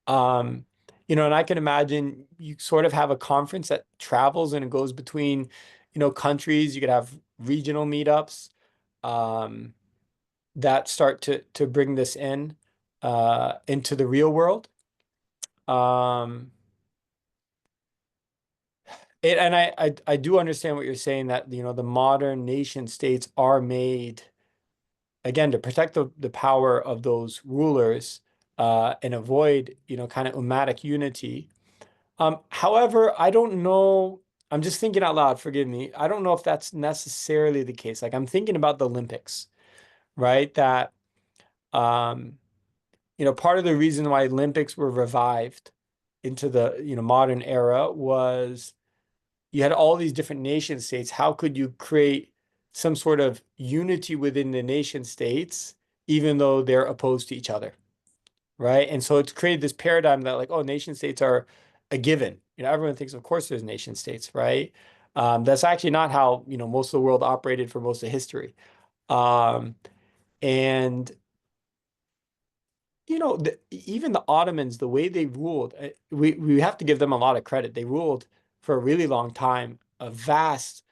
And I can imagine you sort of have a conference that travels and it goes between, countries. You could have regional meetups. That start to bring this into the real world. And I do understand what you're saying, that the modern nation states are made again to protect the power of those rulers and avoid kind of ummatic unity. However, I don't know. I'm just thinking out loud, forgive me. I don't know if that's necessarily the case. Like, I'm thinking about the Olympics, right? That part of the reason why Olympics were revived into the modern era was you had all these different nation states. How could you create some sort of unity within the nation states, even though they're opposed to each other, right? And so it's created this paradigm that, like, oh, nation states are a given. Everyone thinks, of course, there's nation states, right? That's actually not how most of the world operated for most of history. And even the Ottomans, the way they ruled, we have to give them a lot of credit. They ruled for a really long time, a vast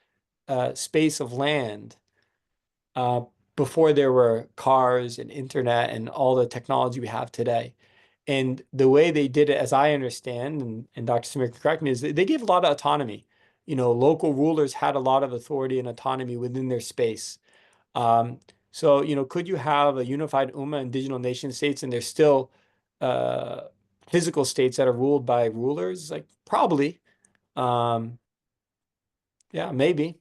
space of land before there were cars and internet and all the technology we have today. And the way they did it, as I understand, and Dr. Samir can correct me, is they gave a lot of autonomy. Local rulers had a lot of authority and autonomy within their space. So, could you have a unified Ummah and digital nation states, and there's still physical states that are ruled by rulers? Like, probably. Yeah, maybe.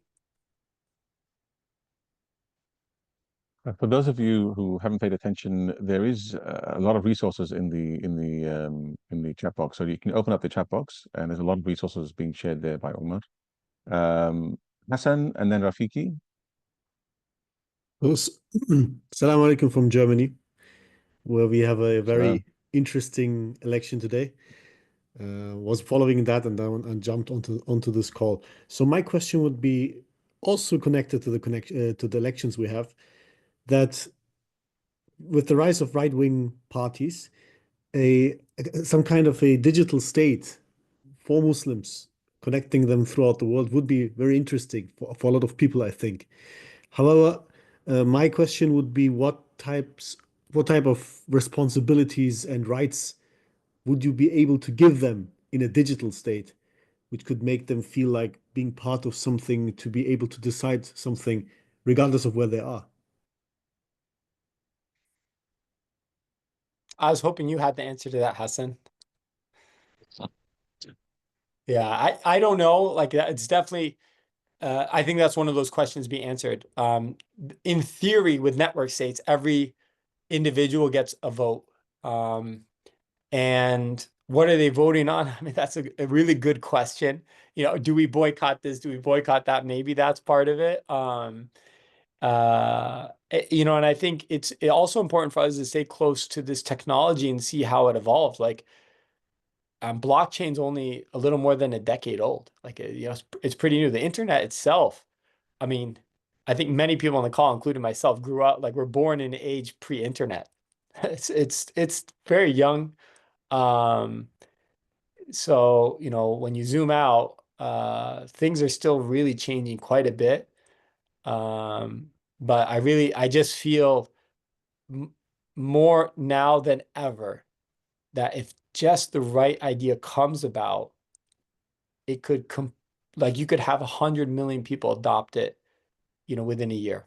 For those of you who haven't paid attention, there is a lot of resources in the chat box. So you can open up the chat box, and there's a lot of resources being shared there by Ummah. Hassan and then Rafiki. Assalamu alaikum from Germany, where we have a very interesting election today. Was following that and jumped onto this call. So my question would be also connected to the elections we have, that with the rise of right-wing parties, some kind of a digital state for Muslims, connecting them throughout the world, would be very interesting for a lot of people, I think. However, my question would be, what type of responsibilities and rights would you be able to give them in a digital state, which could make them feel like being part of something, to be able to decide something regardless of where they are? I was hoping you had the answer to that, Hassan. Yeah, I don't know. Like, it's definitely, I think that's one of those questions be answered. In theory, with network states, every individual gets a vote. And what are they voting on? I mean, that's a really good question. Do we boycott this? Do we boycott that? Maybe that's part of it. And I think it's also important for us to stay close to this technology and see how it evolves. Like, blockchain's only a little more than a decade old. Like, it's pretty new. The internet itself, I mean, I think many people on the call, including myself, grew up, like, we're born in an age pre-internet. It's very young. So, when you zoom out, things are still really changing quite a bit. But I just feel more now than ever that if just the right idea comes about, it could like, you could have 100 million people adopt it, within a year.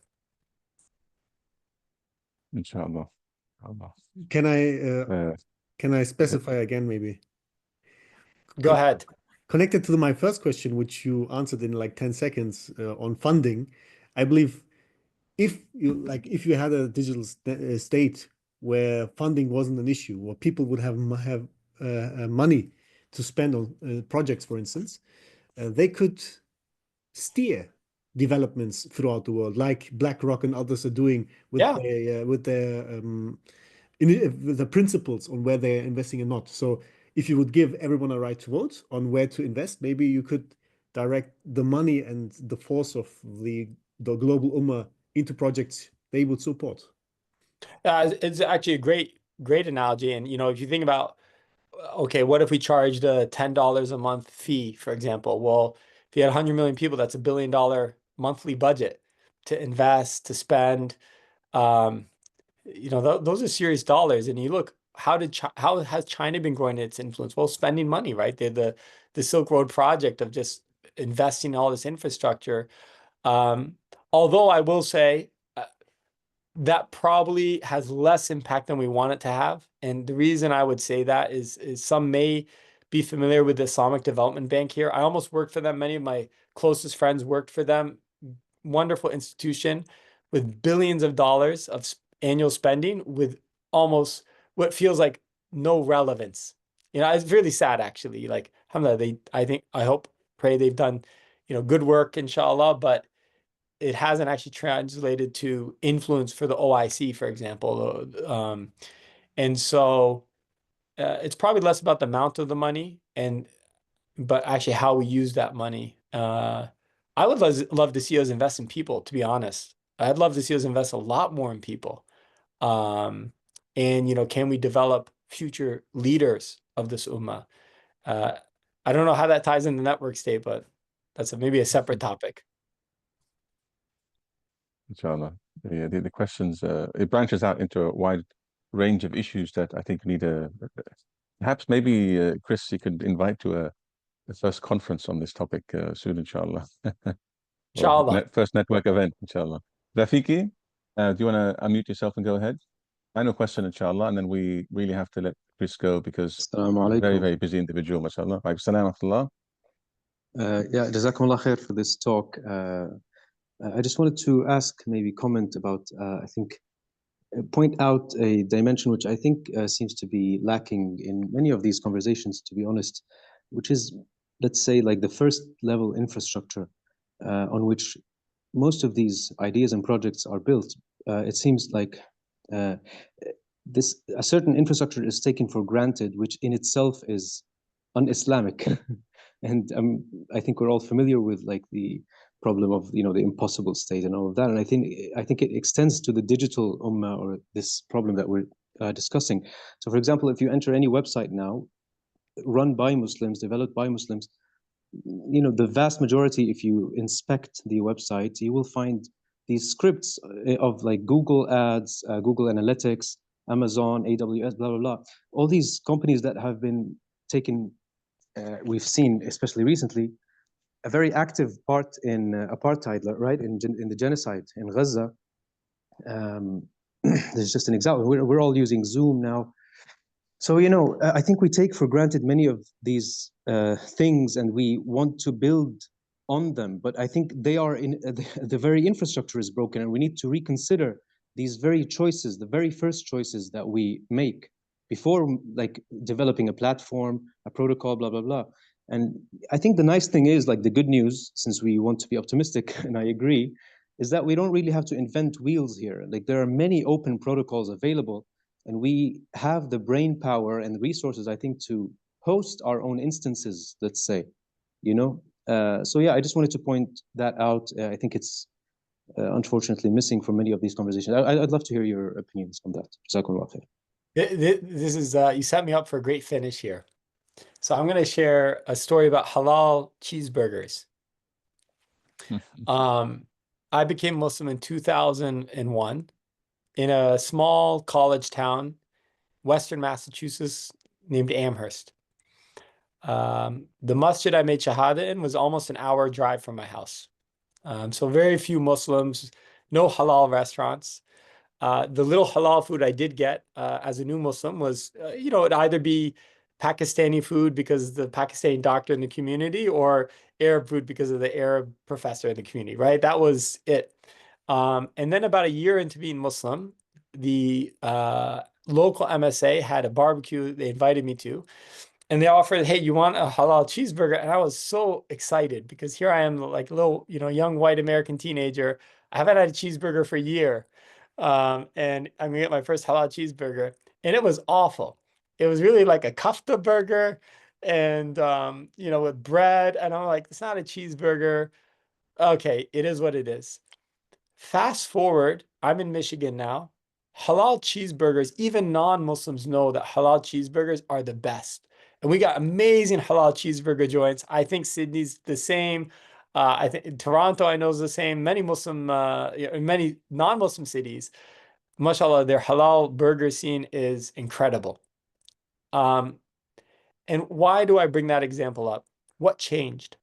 Inshallah. Can I specify again, maybe? Go ahead. Connected to my first question, which you answered in like 10 seconds, on funding, I believe if you had a digital state where funding wasn't an issue, where people would have money to spend on projects, for instance, they could steer developments throughout the world, like BlackRock and others are doing with the principles on where they're investing and not. So if you would give everyone a right to vote on where to invest, maybe you could direct the money and the force of the global Ummah into projects they would support. It's actually a great analogy. And, if you think about, okay, what if we charged a $10 a month fee, for example? Well, if you had 100 million people, that's $1 billion monthly budget to invest, to spend. Those are serious dollars. And you look, how has China been growing its influence? Well, spending money, right? The Silk Road project of just investing in all this infrastructure. Although I will say that probably has less impact than we want it to have. And the reason I would say that is some may be familiar with the Islamic Development Bank here. I almost worked for them. Many of my closest friends worked for them. Wonderful institution with billions of dollars of annual spending with almost what feels like no relevance. It's really sad, actually. Like, I pray they've done, good work, inshallah, but it hasn't actually translated to influence for the OIC, for example. And so it's probably less about the amount of the money but actually how we use that money. I would love to see us invest in people, to be honest. I'd love to see us invest a lot more in people. And, can we develop future leaders of this Ummah? I don't know how that ties into network state, but that's maybe a separate topic. Inshallah. The questions, it branches out into a wide range of issues that I think need perhaps maybe, Chris, you could invite to a first conference on this topic soon, inshallah. Inshallah. First network event, inshallah. Rafiki, do you want to unmute yourself and go ahead? Final question, inshallah, and then we really have to let Chris go because he's a very, very busy individual, mashallah. Jazakumullah khair for this talk. I just wanted to comment about, point out a dimension which I think seems to be lacking in many of these conversations, to be honest, which is, let's say, like the first level infrastructure on which most of these ideas and projects are built. It seems like a certain infrastructure is taken for granted, which in itself is un-Islamic. And I think we're all familiar with like the problem of the impossible state and all of that. And I think it extends to the digital ummah, or this problem that we're discussing. So, for example, if you enter any website now, run by Muslims, developed by Muslims, the vast majority, if you inspect the website, you will find these scripts of like Google Ads, Google Analytics, Amazon, AWS, blah, blah, blah. All these companies that have been taken, we've seen, especially recently, a very active part in apartheid, right? In the genocide in Gaza. There's just an example. We're all using Zoom now. So, I think we take for granted many of these things and we want to build on them, but I think they are the very infrastructure is broken, and we need to reconsider these very choices, the very first choices that we make before like developing a platform, a protocol, blah, blah, blah. And I think the nice thing is, like, the good news, since we want to be optimistic, and I agree, is that we don't really have to invent wheels here. Like, there are many open protocols available, and we have the brain power and resources, I think, to host our own instances, let's say, So yeah, I just wanted to point that out. I think it's unfortunately missing from many of these conversations. I'd love to hear your opinions on that. Jazakumullah khair. This is, you set me up for a great finish here. So I'm going to share a story about halal cheeseburgers. I became Muslim in 2001 in a small college town, Western Massachusetts, named Amherst. The masjid I made shahada in was almost an hour drive from my house. So very few Muslims, no halal restaurants. The little halal food I did get as a new Muslim was, it'd either be Pakistani food because the Pakistani doctor in the community, or Arab food because of the Arab professor in the community, right? That was it. And then about a year into being Muslim, the local MSA had a barbecue they invited me to. and they offered, hey, you want a halal cheeseburger? And I was so excited because here I am, like little, young white American teenager. I haven't had a cheeseburger for a year. And I'm gonna get my first halal cheeseburger. And it was awful. It was really like a kafta burger and with bread. And I'm like, it's not a cheeseburger. Okay, it is what it is. Fast forward, I'm in Michigan now. Halal cheeseburgers, even non-Muslims know that halal cheeseburgers are the best. And we got amazing halal cheeseburger joints. I think Sydney's the same. I think Toronto, I know, is the same. Many many non-Muslim cities, mashallah, their halal burger scene is incredible. And why do I bring that example up? What changed?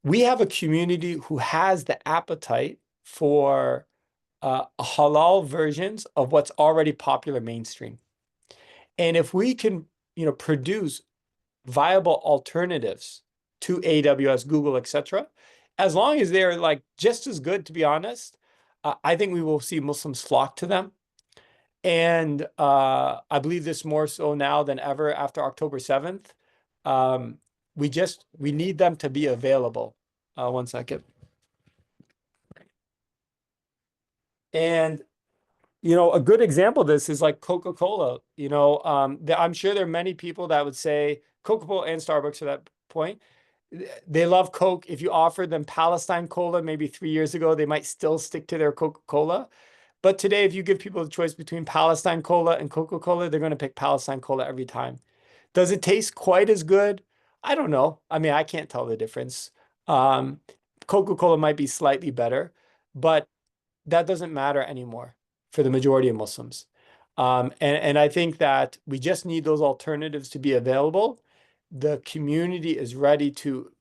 We have a community who has the appetite for halal versions of what's already popular mainstream. And if we can, produce viable alternatives to AWS, Google, etc., as long as they're like just as good, to be honest, I think we will see Muslims flock to them. And I believe this more so now than ever after October 7th. We need them to be available. One second. And a good example of this is like Coca-Cola. I'm sure there are many people that would say Coca-Cola and Starbucks to that point. They love Coke. If you offered them Palestine Cola maybe 3 years ago, they might still stick to their Coca-Cola. But today, if you give people the choice between Palestine Cola and Coca-Cola, they're going to pick Palestine Cola every time. Does it taste quite as good? I don't know. I mean, I can't tell the difference. Coca-Cola might be slightly better, but that doesn't matter anymore for the majority of Muslims. And I think that we just need those alternatives to be available. The community is ready to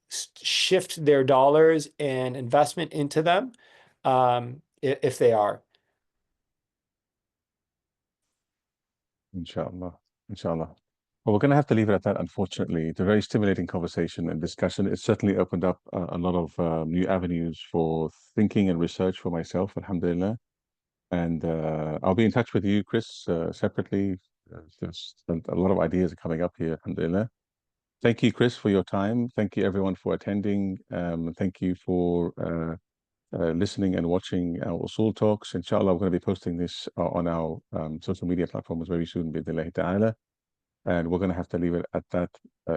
shift their dollars and investment into them if they are. Inshallah. Well, we're going to have to leave it at that, unfortunately. It's a very stimulating conversation and discussion. It's certainly opened up a lot of new avenues for thinking and research for myself, alhamdulillah. And I'll be in touch with you, Chris, separately. There's a lot of ideas are coming up here, alhamdulillah. Thank you, Chris, for your time. Thank you, everyone, for attending. Thank you for listening and watching our Usul talks. Inshallah, we're going to be posting this on our social media platforms very soon, bi'idhnillahi ta'ala. And we're going to have to leave it at that,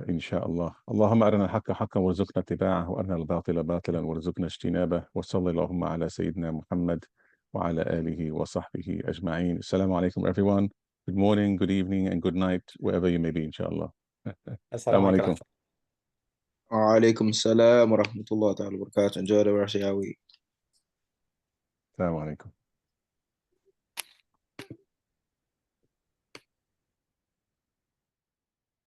inshallah. Allahumma arina al-haqqa haqqan warzuqna ittiba'ahu wa arina al-batila batilan warzuqna ijtinabah wa sallallahu ala sayyidina Muhammad wa ala alihi wa sahbihi ajma'een. Assalamu alaikum, everyone. Good morning, good evening, and good night, wherever you may be, inshallah. Assalamu alaikum. Wa alaikum salam wa rahmatullahi ta'ala wa barakatuh. Enjoy the rest of your week. Assalamu alaikum.